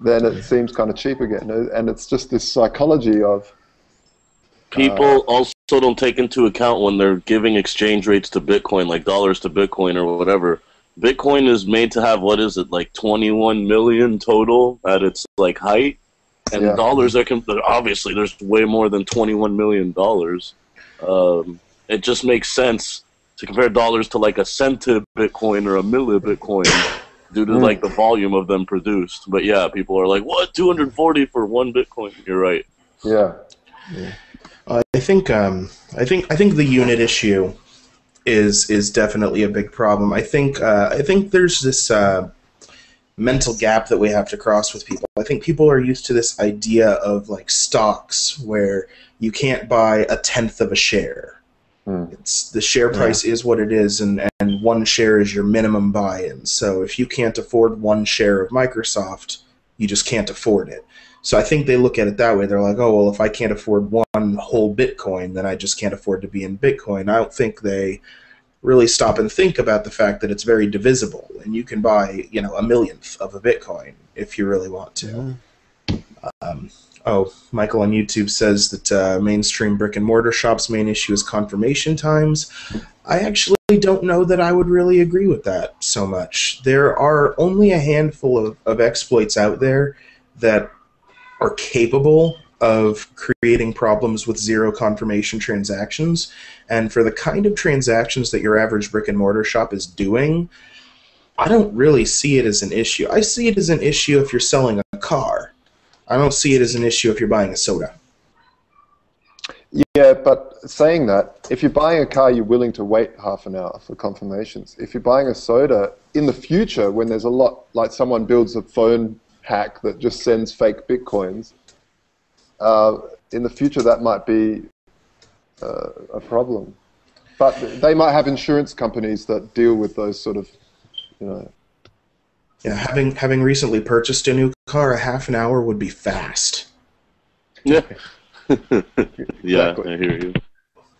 then it seems kind of cheap again. And it's just this psychology of... People also don't take into account when they're giving exchange rates to Bitcoin, like dollars to Bitcoin or whatever. Bitcoin is made to have, 21 million total at its height? And dollars, obviously, there's way more than $21 million. It just makes sense to compare dollars to a centib Bitcoin or a millibitcoin due to the volume of them produced. But yeah, people are like, what? 240 for 1 Bitcoin? You're right. Yeah. I think the unit issue is definitely a big problem. I think there's this mental gap that we have to cross with people. I think people are used to this idea of stocks where you can't buy a tenth of a share. It's the share price is what it is, and 1 share is your minimum buy-in. So if you can't afford 1 share of Microsoft, you just can't afford it. So I think they look at it that way. They're like, oh, well, if I can't afford 1 whole Bitcoin, then I just can't afford to be in Bitcoin. I don't think they really stop and think about the fact that it's very divisible, and you can buy, a millionth of a Bitcoin if you really want to. Michael on YouTube says that mainstream brick and mortar shops' main issue is confirmation times. I actually don't know that I would really agree with that so much. There are only a handful of exploits out there that are capable of creating problems with zero confirmation transactions, and for the kind of transactions that your average brick and mortar shop is doing, I don't really see it as an issue. I see it as an issue if you're selling a car. I don't see it as an issue if you're buying a soda. Yeah, but saying that, if you're buying a car, you're willing to wait half an hour for confirmations. If you're buying a soda, in the future, when there's a lot, like someone builds a phone hack that just sends fake Bitcoins, in the future that might be a problem. But they might have insurance companies that deal with those sort of, you know. Yeah, having recently purchased a new car, a half an hour would be fast. Yeah. Yeah, Exactly. I hear you.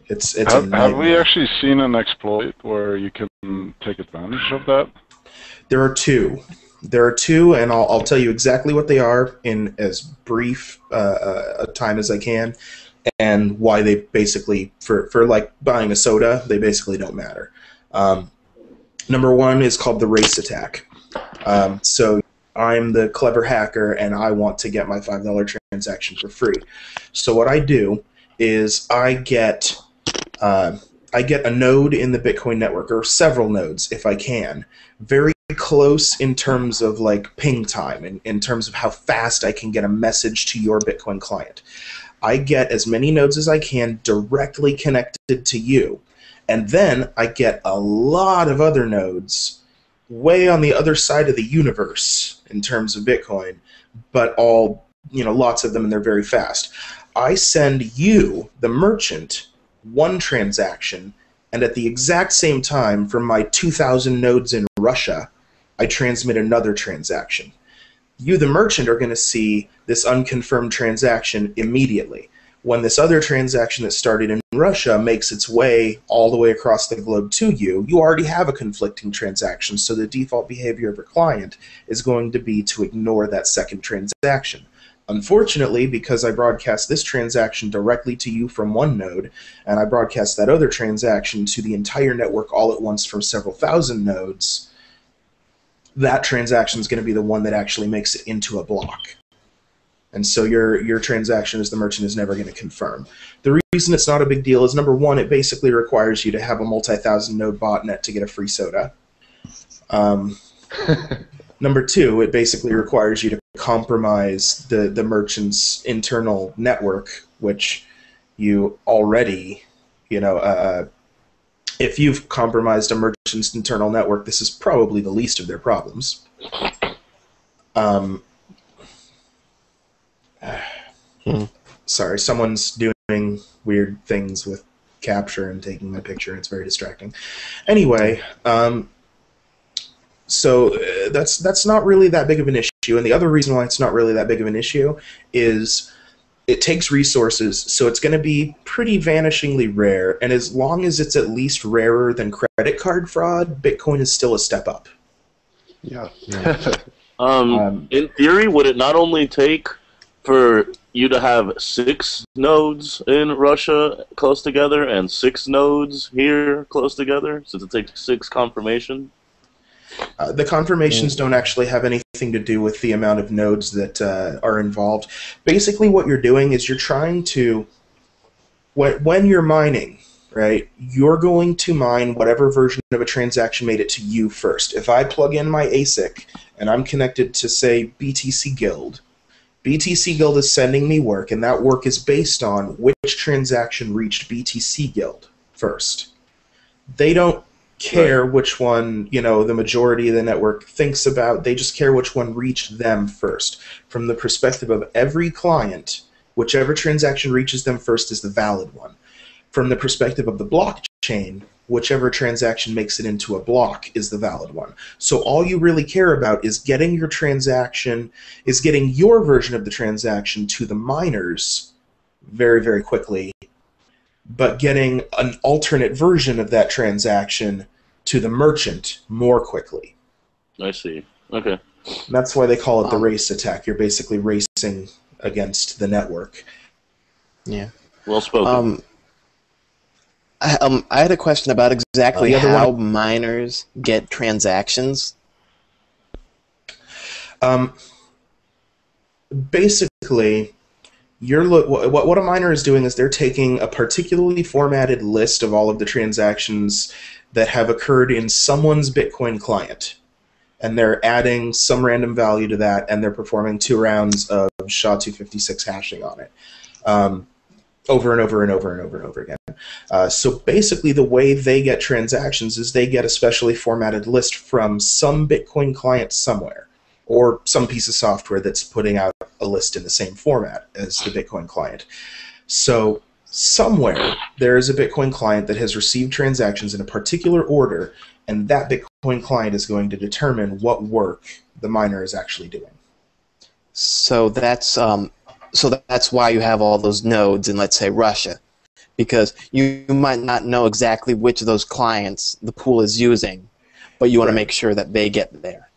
It's have we actually seen an exploit where you can take advantage of that? There are two. And I'll tell you exactly what they are in as brief a time as I can, and why they basically, for like buying a soda, they basically don't matter. Number one is called the race attack. So I'm the clever hacker, and I want to get my $5 transaction for free. So what I do is I get a node in the Bitcoin network, or several nodes if I can, very close in terms of like ping time, in terms of how fast I can get a message to your Bitcoin client. I get as many nodes as I can directly connected to you, and then I get a lot of other nodes way on the other side of the universe in terms of Bitcoin, but all, lots of them, and they're very fast. I send you, the merchant, one transaction, and at the exact same time, from my 2,000 nodes in Russia, I transmit another transaction. You, the merchant, are going to see this unconfirmed transaction immediately. When this other transaction that started in Russia makes its way all the way across the globe to you, you already have a conflicting transaction, so the default behavior of your client is going to be to ignore that second transaction. Unfortunately, because I broadcast this transaction directly to you from one node, and I broadcast that other transaction to the entire network all at once from several thousand nodes, that transaction is going to be the one that actually makes it into a block. And so your transaction as the merchant is never going to confirm. The reason it's not a big deal is, number one, it basically requires you to have a multi-thousand node botnet to get a free soda. Number two, it basically requires you to compromise the merchant's internal network, which you already, if you've compromised a merchant's internal network, this is probably the least of their problems. Sorry, someone's doing weird things with capture and taking my picture. It's very distracting. Anyway, so that's not really that big of an issue. And the other reason why it's not really that big of an issue is it takes resources, so it's going to be pretty vanishingly rare. And as long as it's at least rarer than credit card fraud, Bitcoin is still a step up. Yeah. In theory, would it not only take for you to have 6 nodes in Russia close together and 6 nodes here close together, since it takes 6 confirmation? The confirmations don't actually have anything to do with the amount of nodes that are involved. Basically what you're doing is you're trying to, when you're mining, right, you're going to mine whatever version of a transaction made it to you first. If I plug in my ASIC and I'm connected to, say, BTC Guild is sending me work, and that work is based on which transaction reached BTC Guild first. They don't care which one, the majority of the network thinks about. They just care which one reached them first. From the perspective of every client, whichever transaction reaches them first is the valid one. From the perspective of the blockchain, whichever transaction makes it into a block is the valid one. So all you really care about is getting your transaction, is getting your version of the transaction to the miners very, very quickly, but getting an alternate version of that transaction to the merchant more quickly. I see. Okay. That's why they call it the race attack. You're basically racing against the network. Yeah. Well spoken. I had a question about exactly The other how one- miners get transactions. Basically, what a miner is doing is they're taking a particularly formatted list of all of the transactions that have occurred in someone's Bitcoin client, and they're adding some random value to that, and they're performing 2 rounds of SHA-256 hashing on it, over and over and over and over and over again. So basically, the way they get transactions is they get a specially formatted list from some Bitcoin client somewhere, or some piece of software that's putting out a list in the same format as the Bitcoin client. So somewhere there is a Bitcoin client that has received transactions in a particular order, and that Bitcoin client is going to determine what work the miner is actually doing. So that's why you have all those nodes in, let's say, Russia, because you might not know exactly which of those clients the pool is using, but you want to make sure that they get there.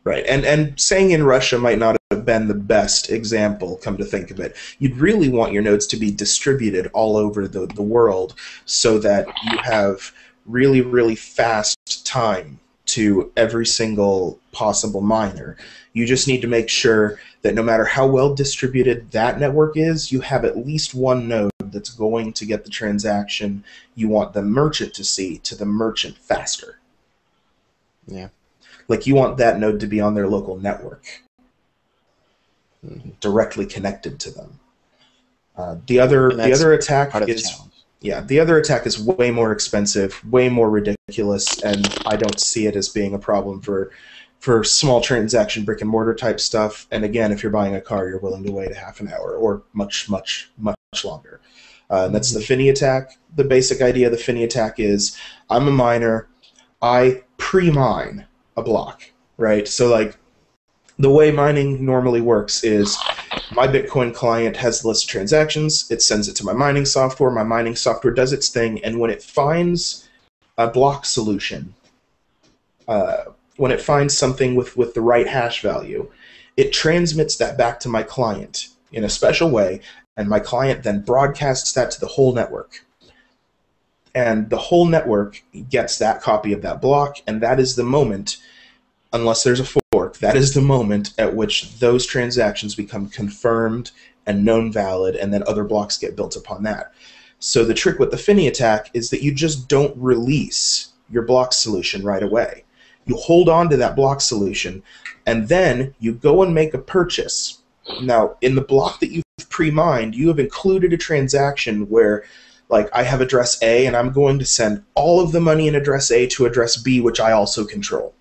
Right, and saying in Russia might not have been the best example, come to think of it. You'd really want your nodes to be distributed all over the world so that you have really, really fast time to every single possible miner. You just need to make sure that no matter how well distributed that network is, you have at least one node that's going to get the transaction you want the merchant to see to the merchant faster. Yeah. Like, you want that node to be on their local network, directly connected to them. The other attack is way more expensive, way more ridiculous, and I don't see it as being a problem for small transaction brick and mortar type stuff. And again, if you're buying a car, you're willing to wait a half an hour or much, much, much longer. That's the Finney attack. The basic idea of the Finney attack is, I'm a miner, I pre-mine a block, right? So, like, the way mining normally works is my Bitcoin client has the list of transactions, it sends it to my mining software does its thing, and when it finds a block solution, when it finds something with the right hash value, it transmits that back to my client in a special way, and my client then broadcasts that to the whole network. And the whole network gets that copy of that block, and that is the moment, unless there's a fork, that is the moment at which those transactions become confirmed and known valid, and then other blocks get built upon that. So the trick with the Finney attack is that you just don't release your block solution right away. You hold on to that block solution, and then you go and make a purchase. Now, in the block that you've pre-mined, you have included a transaction where, like, I have address A, and I'm going to send all of the money in address A to address B, which I also control.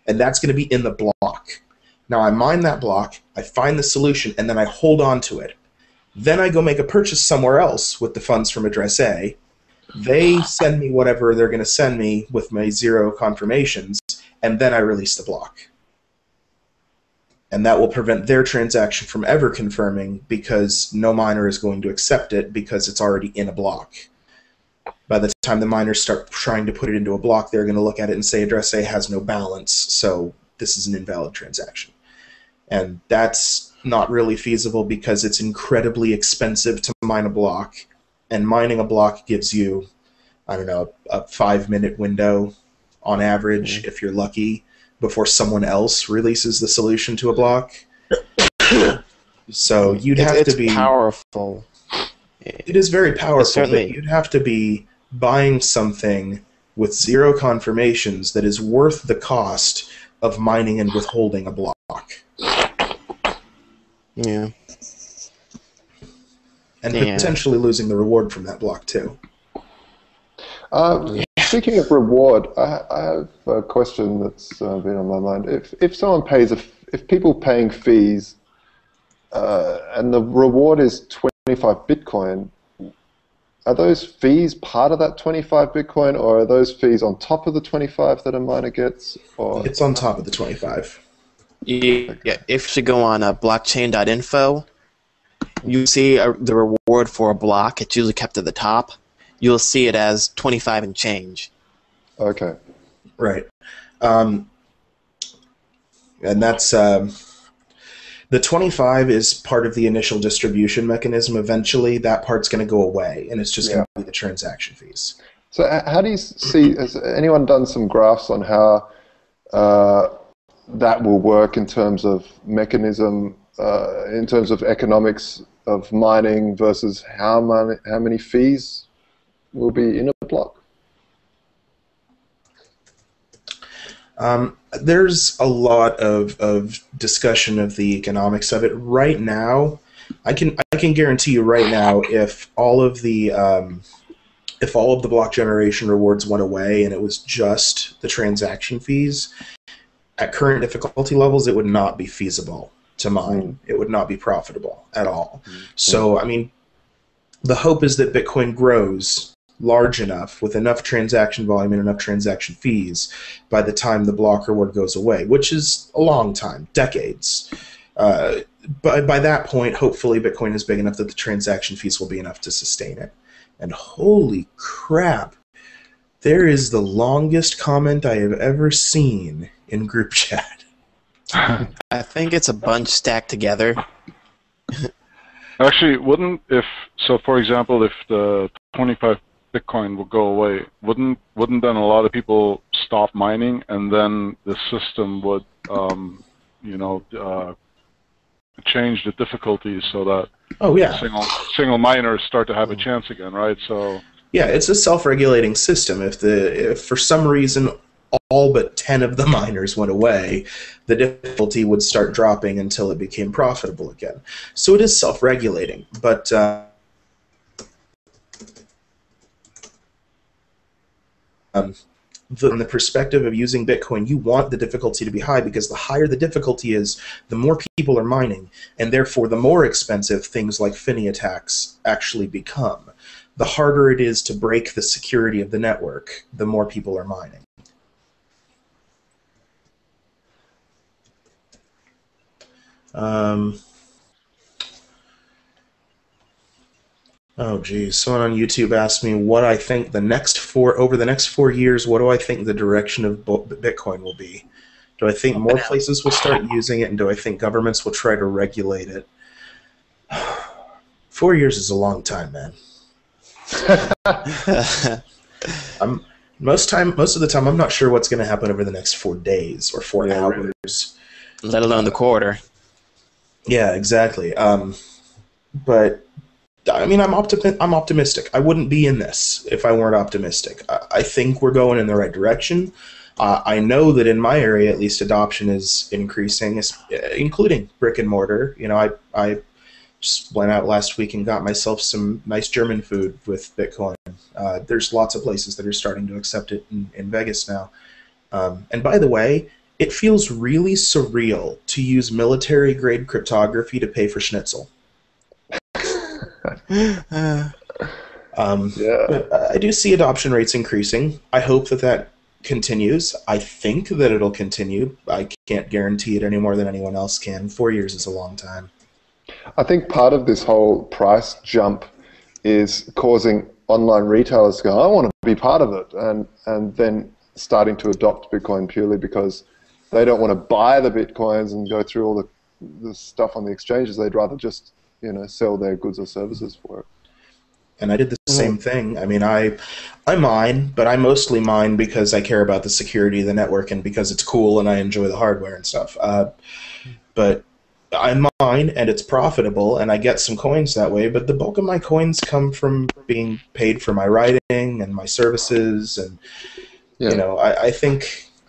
And that's going to be in the block. Now, I mine that block, I find the solution, and then I hold on to it. Then I go make a purchase somewhere else with the funds from address A. They send me whatever they're going to send me with my 0 confirmations, and then I release the block. And that will prevent their transaction from ever confirming, because no miner is going to accept it because it's already in a block. By the time the miners start trying to put it into a block, they're going to look at it and say address A has no balance, so this is an invalid transaction. And that's not really feasible because it's incredibly expensive to mine a block, and mining a block gives you, I don't know, a 5-minute window on average, if you're lucky, before someone else releases the solution to a block. So you'd have to be... It's powerful. It is very powerful, Certainly. but you'd have to be buying something with 0 confirmations that is worth the cost of mining and withholding a block. Yeah. And potentially losing the reward from that block, too. Speaking of reward, I have a question that's been on my mind. If someone pays, if people paying fees, and the reward is 25 Bitcoin, are those fees part of that 25 Bitcoin, or are those fees on top of the 25 that a miner gets? Or It's on top of the 25. Yeah, if you go on blockchain.info, you see the reward for a block. It's usually kept at the top. You'll see it as 25 and change. Okay. Right. And that's The 25 is part of the initial distribution mechanism. Eventually, that part's going to go away, and it's just going to be the transaction fees. So how do you see, has anyone done some graphs on how that will work in terms of mechanism, in terms of economics of mining versus how many fees will be in a block? There's a lot of discussion of the economics of it right now. I can guarantee you right now, if all of the block generation rewards went away and it was just the transaction fees, at current difficulty levels, it would not be feasible to mine. It would not be profitable at all. So, I mean, the hope is that Bitcoin grows large enough with enough transaction volume and enough transaction fees by the time the block reward goes away, which is a long time, decades. But by that point, hopefully Bitcoin is big enough that the transaction fees will be enough to sustain it. And holy crap, there is the longest comment I have ever seen in group chat. I think it's a bunch stacked together. Actually, for example, if the 25 Bitcoin will go away, wouldn't then a lot of people stop mining, and then the system would, change the difficulties so that single miners start to have a chance again, right? So yeah, it's a self-regulating system. If for some reason all but 10 of the miners went away, the difficulty would start dropping until it became profitable again. So it is self-regulating, but from the perspective of using Bitcoin, you want the difficulty to be high, because the higher the difficulty is, the more people are mining, and therefore the more expensive things like Finney attacks actually become. The harder it is to break the security of the network, the more people are mining. Oh geez, someone on YouTube asked me what I think over the next 4 years, what do I think the direction of Bitcoin will be? Do I think more places will start using it, and do I think governments will try to regulate it? 4 years is a long time, man. Most of the time, I'm not sure what's going to happen over the next 4 days or 4 hours. Let alone the quarter. Yeah, exactly. But I mean, I'm optimistic. I wouldn't be in this if I weren't optimistic. I think we're going in the right direction. I know that in my area, at least, adoption is increasing, including brick and mortar. You know, I just went out last week and got myself some nice German food with Bitcoin. There's lots of places that are starting to accept it in Vegas now. And by the way, it feels really surreal to use military-grade cryptography to pay for schnitzel. But I do see adoption rates increasing. I hope that continues. I think that it'll continue. I can't guarantee it any more than anyone else can. 4 years is a long time. I think part of this whole price jump is causing online retailers to go, I want to be part of it, and then starting to adopt Bitcoin purely because they don't want to buy the Bitcoins and go through all the stuff on the exchanges. They'd rather just sell their goods or services for it. And I did the same thing. I mean, I mine, but I mostly mine because I care about the security of the network and because it's cool and I enjoy the hardware and stuff. But I mine and it's profitable and I get some coins that way, but the bulk of my coins come from being paid for my writing and my services. And,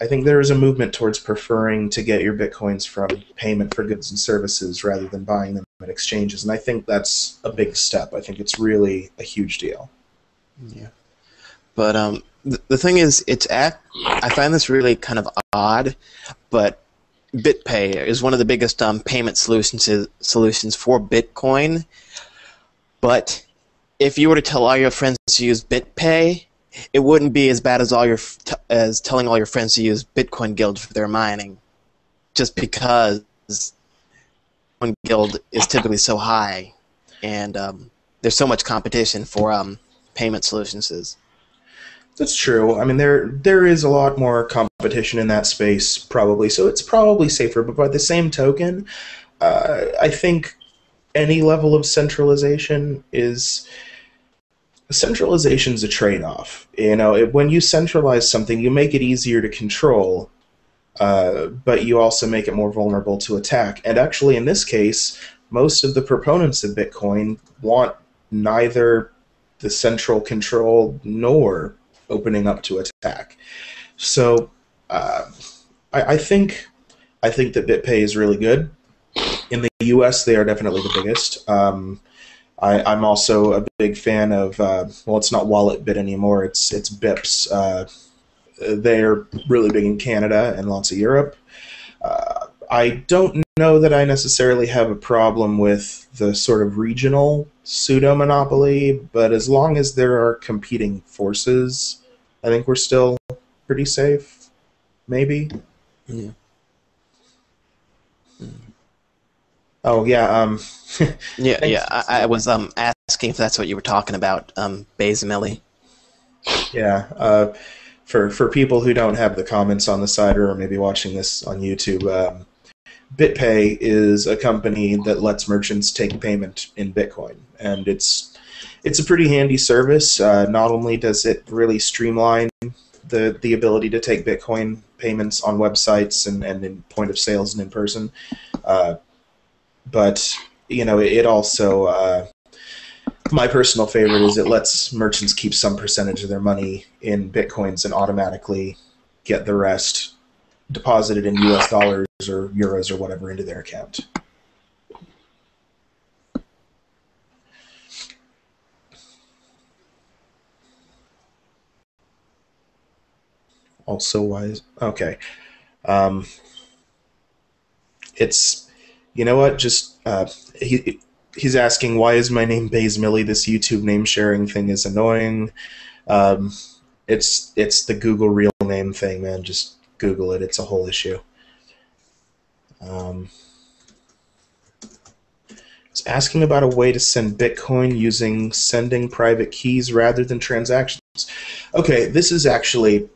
I think there is a movement towards preferring to get your Bitcoins from payment for goods and services rather than buying them at exchanges. And I think that's a big step. I think it's really a huge deal. Yeah. But the thing is, I find this really kind of odd, but BitPay is one of the biggest payment solutions for Bitcoin. But if you were to tell all your friends to use BitPay, it wouldn't be as bad as telling all your friends to use Bitcoin Guild for their mining, just because Bitcoin Guild is typically so high, and there's so much competition for payment solutions. That's true. I mean, there is a lot more competition in that space, probably, so it's probably safer. But by the same token, I think any level of centralization is a trade-off. You know, when you centralize something, you make it easier to control, but you also make it more vulnerable to attack. And actually, in this case, most of the proponents of Bitcoin want neither the central control nor opening up to attack. So I think that BitPay is really good. In the U.S., they are definitely the biggest. I'm also a big fan of, well, it's not WalletBit anymore, it's BIPs. They're really big in Canada and lots of Europe. I don't know that I necessarily have a problem with the sort of regional pseudo-monopoly, but as long as there are competing forces, I think we're still pretty safe, maybe. Yeah. Oh, yeah. Yeah. I was asking if that's what you were talking about, Bezimeli. Yeah. For people who don't have the comments on the side or maybe watching this on YouTube, BitPay is a company that lets merchants take payment in Bitcoin, and it's a pretty handy service. Not only does it really streamline the ability to take Bitcoin payments on websites and in point of sales and in person, but you know, it also my personal favorite is it lets merchants keep some percentage of their money in Bitcoins and automatically get the rest deposited in US dollars or euros or whatever into their account. Also wise. Okay. It's, you know what, just, he's asking, why is my name Bezimeli? This YouTube name sharing thing is annoying. It's the Google real name thing, man. Just Google it. It's a whole issue. It's asking about a way to send Bitcoin using sending private keys rather than transactions. Okay, this is actually,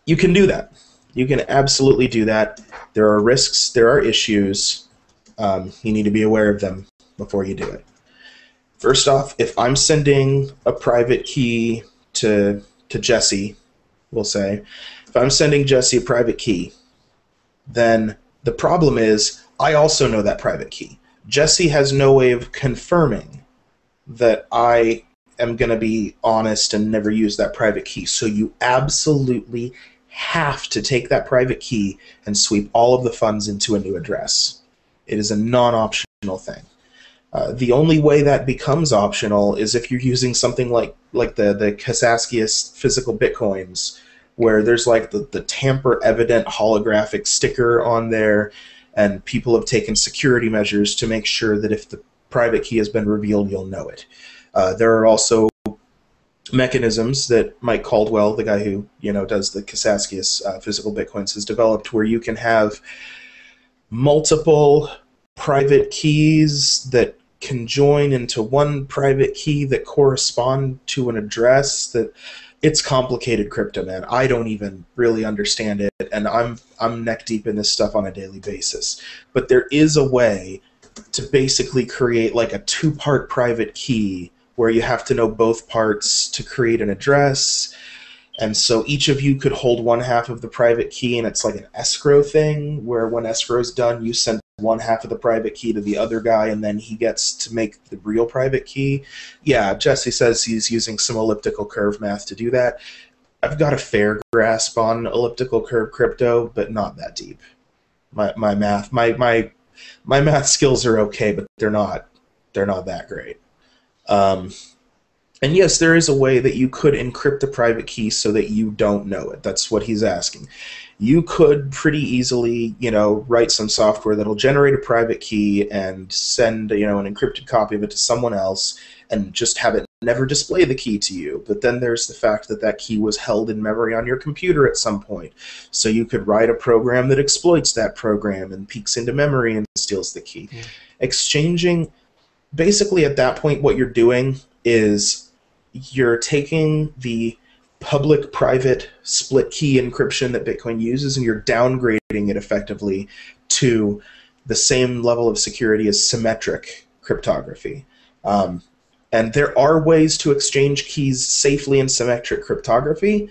you can do that. You can absolutely do that. There are risks, there are issues. You need to be aware of them before you do it. First off, if I'm sending a private key to Jesse, we'll say, if I'm sending Jesse a private key, then the problem is I also know that private key. Jesse has no way of confirming that I am going to be honest and never use that private key. So you absolutely have to take that private key and sweep all of the funds into a new address. It is a non-optional thing. The only way that becomes optional is if you're using something like the Kasaskias physical Bitcoins, where there's like the tamper-evident holographic sticker on there, and people have taken security measures to make sure that if the private key has been revealed, you'll know it. There are also mechanisms that Mike Caldwell, the guy who does the Kasaskias physical Bitcoins, has developed, where you can have multiple private keys that can join into one private key that correspond to an address. That it's complicated crypto, man. I don't even really understand it, and I'm neck deep in this stuff on a daily basis. But there is a way to basically create like a two-part private key where you have to know both parts to create an address. And so each of you could hold one half of the private key, and it's like an escrow thing, where when escrow is done, you send one half of the private key to the other guy, and then he gets to make the real private key. Yeah, Jesse says he's using some elliptical curve math to do that. I've got a fair grasp on elliptical curve crypto, but not that deep. My math skills are okay, but they're not that great. And yes, there is a way that you could encrypt a private key so that you don't know it. That's what he's asking. You could pretty easily, write some software that'll generate a private key and send, an encrypted copy of it to someone else and just have it never display the key to you. But then there's the fact that that key was held in memory on your computer at some point. So you could write a program that exploits that program and peeks into memory and steals the key. Yeah. Exchanging, basically at that point what you're doing is you're taking the public-private split key encryption that Bitcoin uses, and you're downgrading it effectively to the same level of security as symmetric cryptography. And there are ways to exchange keys safely in symmetric cryptography,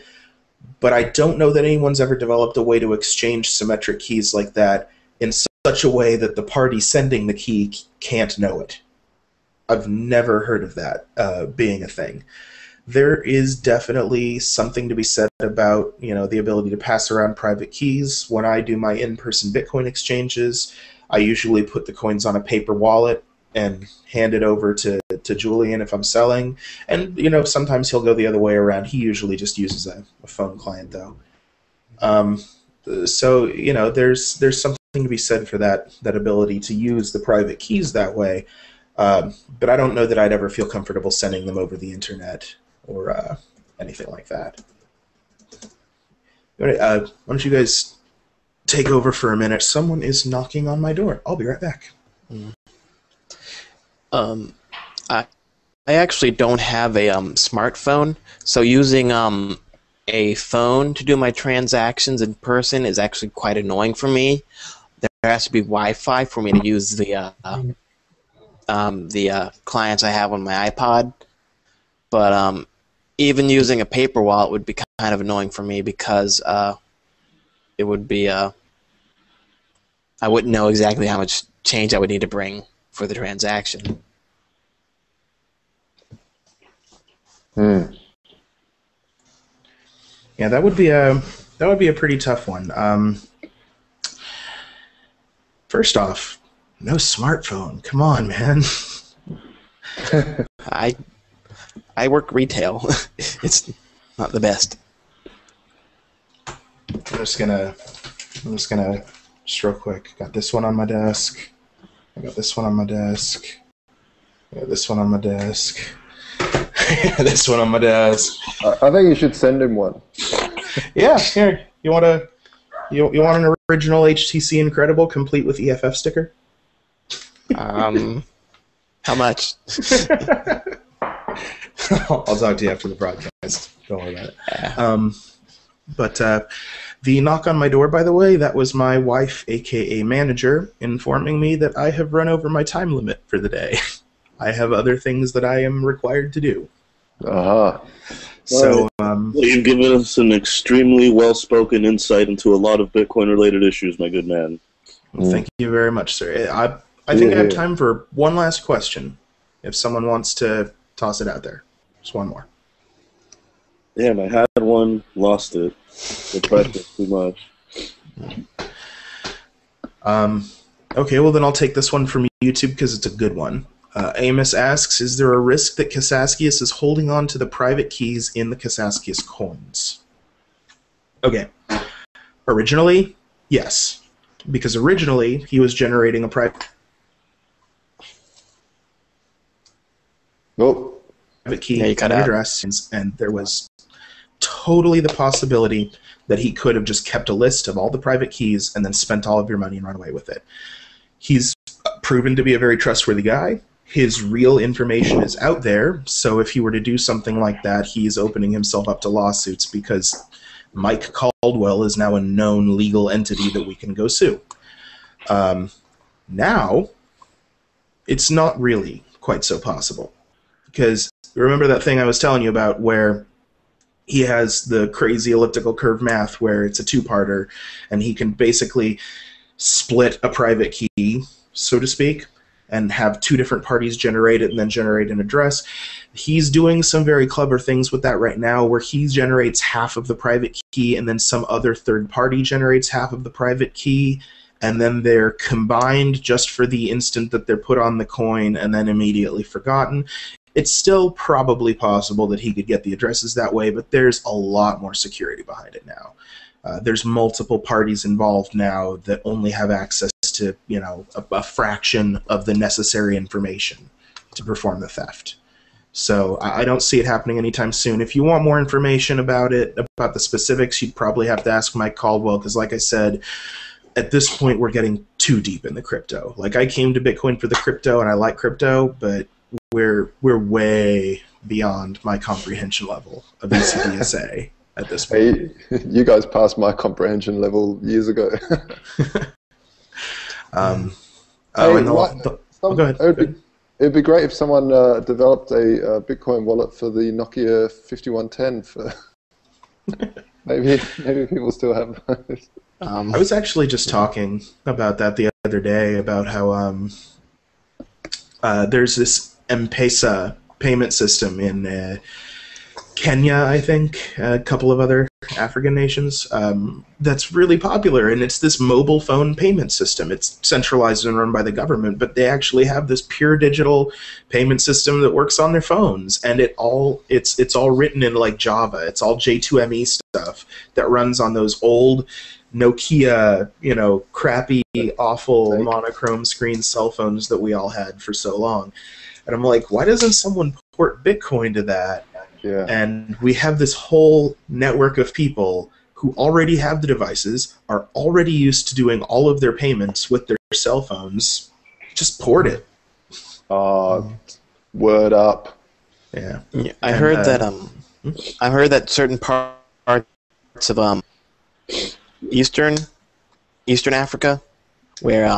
but I don't know that anyone's ever developed a way to exchange symmetric keys like that in such a way that the party sending the key can't know it. I've never heard of that being a thing. There is definitely something to be said about, the ability to pass around private keys. When I do my in-person Bitcoin exchanges, I usually put the coins on a paper wallet and hand it over to Julian if I'm selling. And, sometimes he'll go the other way around. He usually just uses a phone client, though. So, there's something to be said for that ability to use the private keys that way. But I don't know that I'd ever feel comfortable sending them over the internet or anything like that. Why don't you guys take over for a minute? Someone is knocking on my door. I'll be right back. I actually don't have a smartphone, so using a phone to do my transactions in person is actually quite annoying for me. There has to be Wi-Fi for me to use the clients I have on my iPod. But even using a paper wallet would be kind of annoying for me because it would be I wouldn't know exactly how much change I would need to bring for the transaction. Yeah, that would be a pretty tough one. First off, no smartphone. Come on, man. I work retail. It's not the best. I'm just gonna just real quick. Got this one on my desk. I got this one on my desk. I got this one on my desk. This one on my desk. I think you should send him one. Yeah, here. You want an original HTC Incredible complete with EFF sticker? How much? I'll talk to you after the broadcast. Don't worry about it. But the knock on my door, by the way, that was my wife, aka manager, informing me that I have run over my time limit for the day. I have other things that I am required to do. So, you've given us an extremely well-spoken insight into a lot of Bitcoin-related issues, my good man. Well, thank you very much, sir. I think I have time for one last question, if someone wants to toss it out there. Just one more. Damn, I had one, lost it. The pressure too much. Okay, well then I'll take this one from YouTube because it's a good one. Amos asks, is there a risk that Kasaskias is holding on to the private keys in the Kasaskias coins? Okay. Originally, yes. Because originally, he was generating a private key address, and there was totally the possibility that he could have just kept a list of all the private keys and then spent all of your money and run away with it. He's proven to be a very trustworthy guy. His real information is out there, so if he were to do something like that, he's opening himself up to lawsuits because Mike Caldwell is now a known legal entity that we can go sue. Now, it's not really quite so possible. Because remember that thing I was telling you about where he has the crazy elliptical curve math where it's a two-parter, and he can basically split a private key, so to speak, and have two different parties generate it and then generate an address. He's doing some very clever things with that right now where he generates half of the private key and then some other third party generates half of the private key, and then they're combined just for the instant that they're put on the coin and then immediately forgotten. It's still probably possible that he could get the addresses that way, but there's a lot more security behind it now. There's multiple parties involved now that only have access to, a fraction of the necessary information to perform the theft. So I don't see it happening anytime soon. If you want more information about it, about the specifics, you'd probably have to ask Mike Caldwell, because like I said, at this point we're getting too deep in the crypto. Like, I came to Bitcoin for the crypto, and I like crypto, but we're way beyond my comprehension level of ECDSA at this point. Hey, you guys passed my comprehension level years ago. Hey, and go ahead. It'd be great if someone developed a Bitcoin wallet for the Nokia 5110. For maybe people still have those. I was actually just talking about that the other day, about how there's this M-Pesa payment system in Kenya, I think, a couple of other African nations, that's really popular, and it's this mobile phone payment system. It's centralized and run by the government, but they actually have this pure digital payment system that works on their phones, and it's all written in like Java. It's all J2ME stuff that runs on those old Nokia, crappy, awful monochrome screen cell phones that we all had for so long. And I'm like, why doesn't someone port Bitcoin to that? Yeah. And we have this whole network of people who already have the devices, are already used to doing all of their payments with their cell phones. Just port it. Word up. Yeah. I heard that certain parts of Eastern Africa, where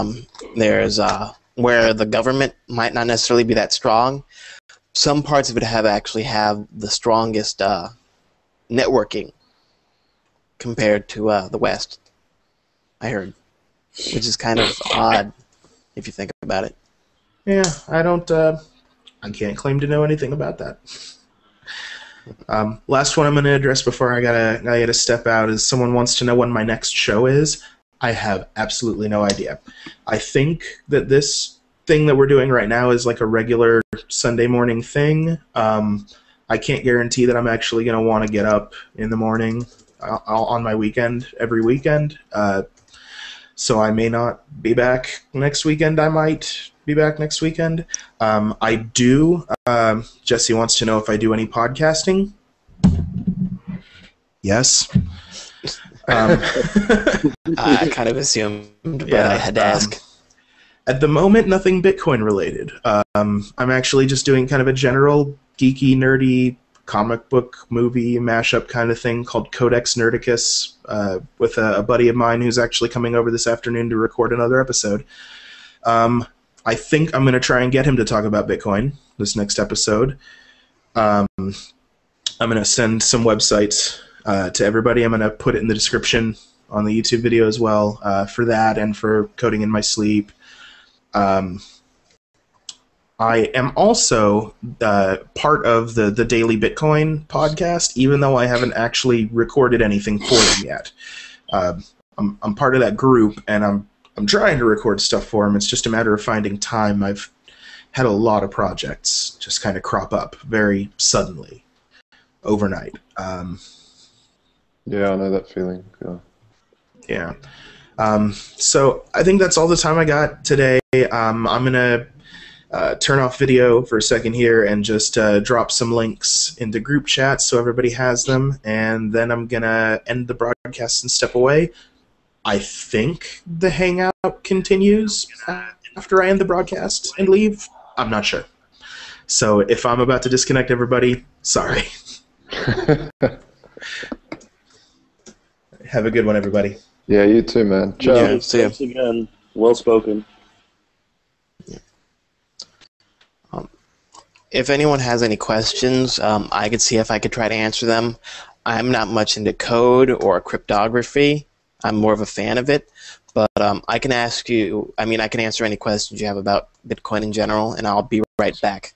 where the government might not necessarily be that strong, some parts of it actually have the strongest networking compared to the West, I heard, which is kind of odd if you think about it. Yeah, I can't claim to know anything about that. Last one I'm going to address before I gotta step out is someone wants to know when my next show is. I have absolutely no idea. I think that this thing that we're doing right now is like a regular Sunday morning thing. I can't guarantee that I'm actually going to want to get up in the morning on my weekend every weekend. So I may not be back next weekend. I might be back next weekend. I do. Jesse wants to know if I do any podcasting. Yes. I kind of assumed, but I had to ask. At the moment, nothing Bitcoin related. I'm actually just doing kind of a general geeky, nerdy comic book movie mashup kind of thing called Codex Nerdicus with a buddy of mine who's actually coming over this afternoon to record another episode. I think I'm going to try and get him to talk about Bitcoin this next episode. I'm going to send some websites to everybody. I'm going to put it in the description on the YouTube video as well for that and for Coding in My Sleep. I am also part of the Daily Bitcoin podcast, even though I haven't actually recorded anything for them yet. I'm part of that group, and I'm trying to record stuff for them. It's just a matter of finding time. I've had a lot of projects just kind of crop up very suddenly, overnight. Yeah, I know that feeling. Yeah. So I think that's all the time I got today. I'm going to turn off video for a second here and just drop some links into group chat so everybody has them, and then I'm going to end the broadcast and step away. I think the hangout continues after I end the broadcast and leave. I'm not sure. So if I'm about to disconnect everybody, sorry. Have a good one, everybody. Yeah, you too, man. Ciao. Yeah, thanks again. Well spoken. If anyone has any questions, I could see if I could try to answer them. I'm not much into code or cryptography. I'm more of a fan of it, but I can answer any questions you have about Bitcoin in general, and I'll be right back.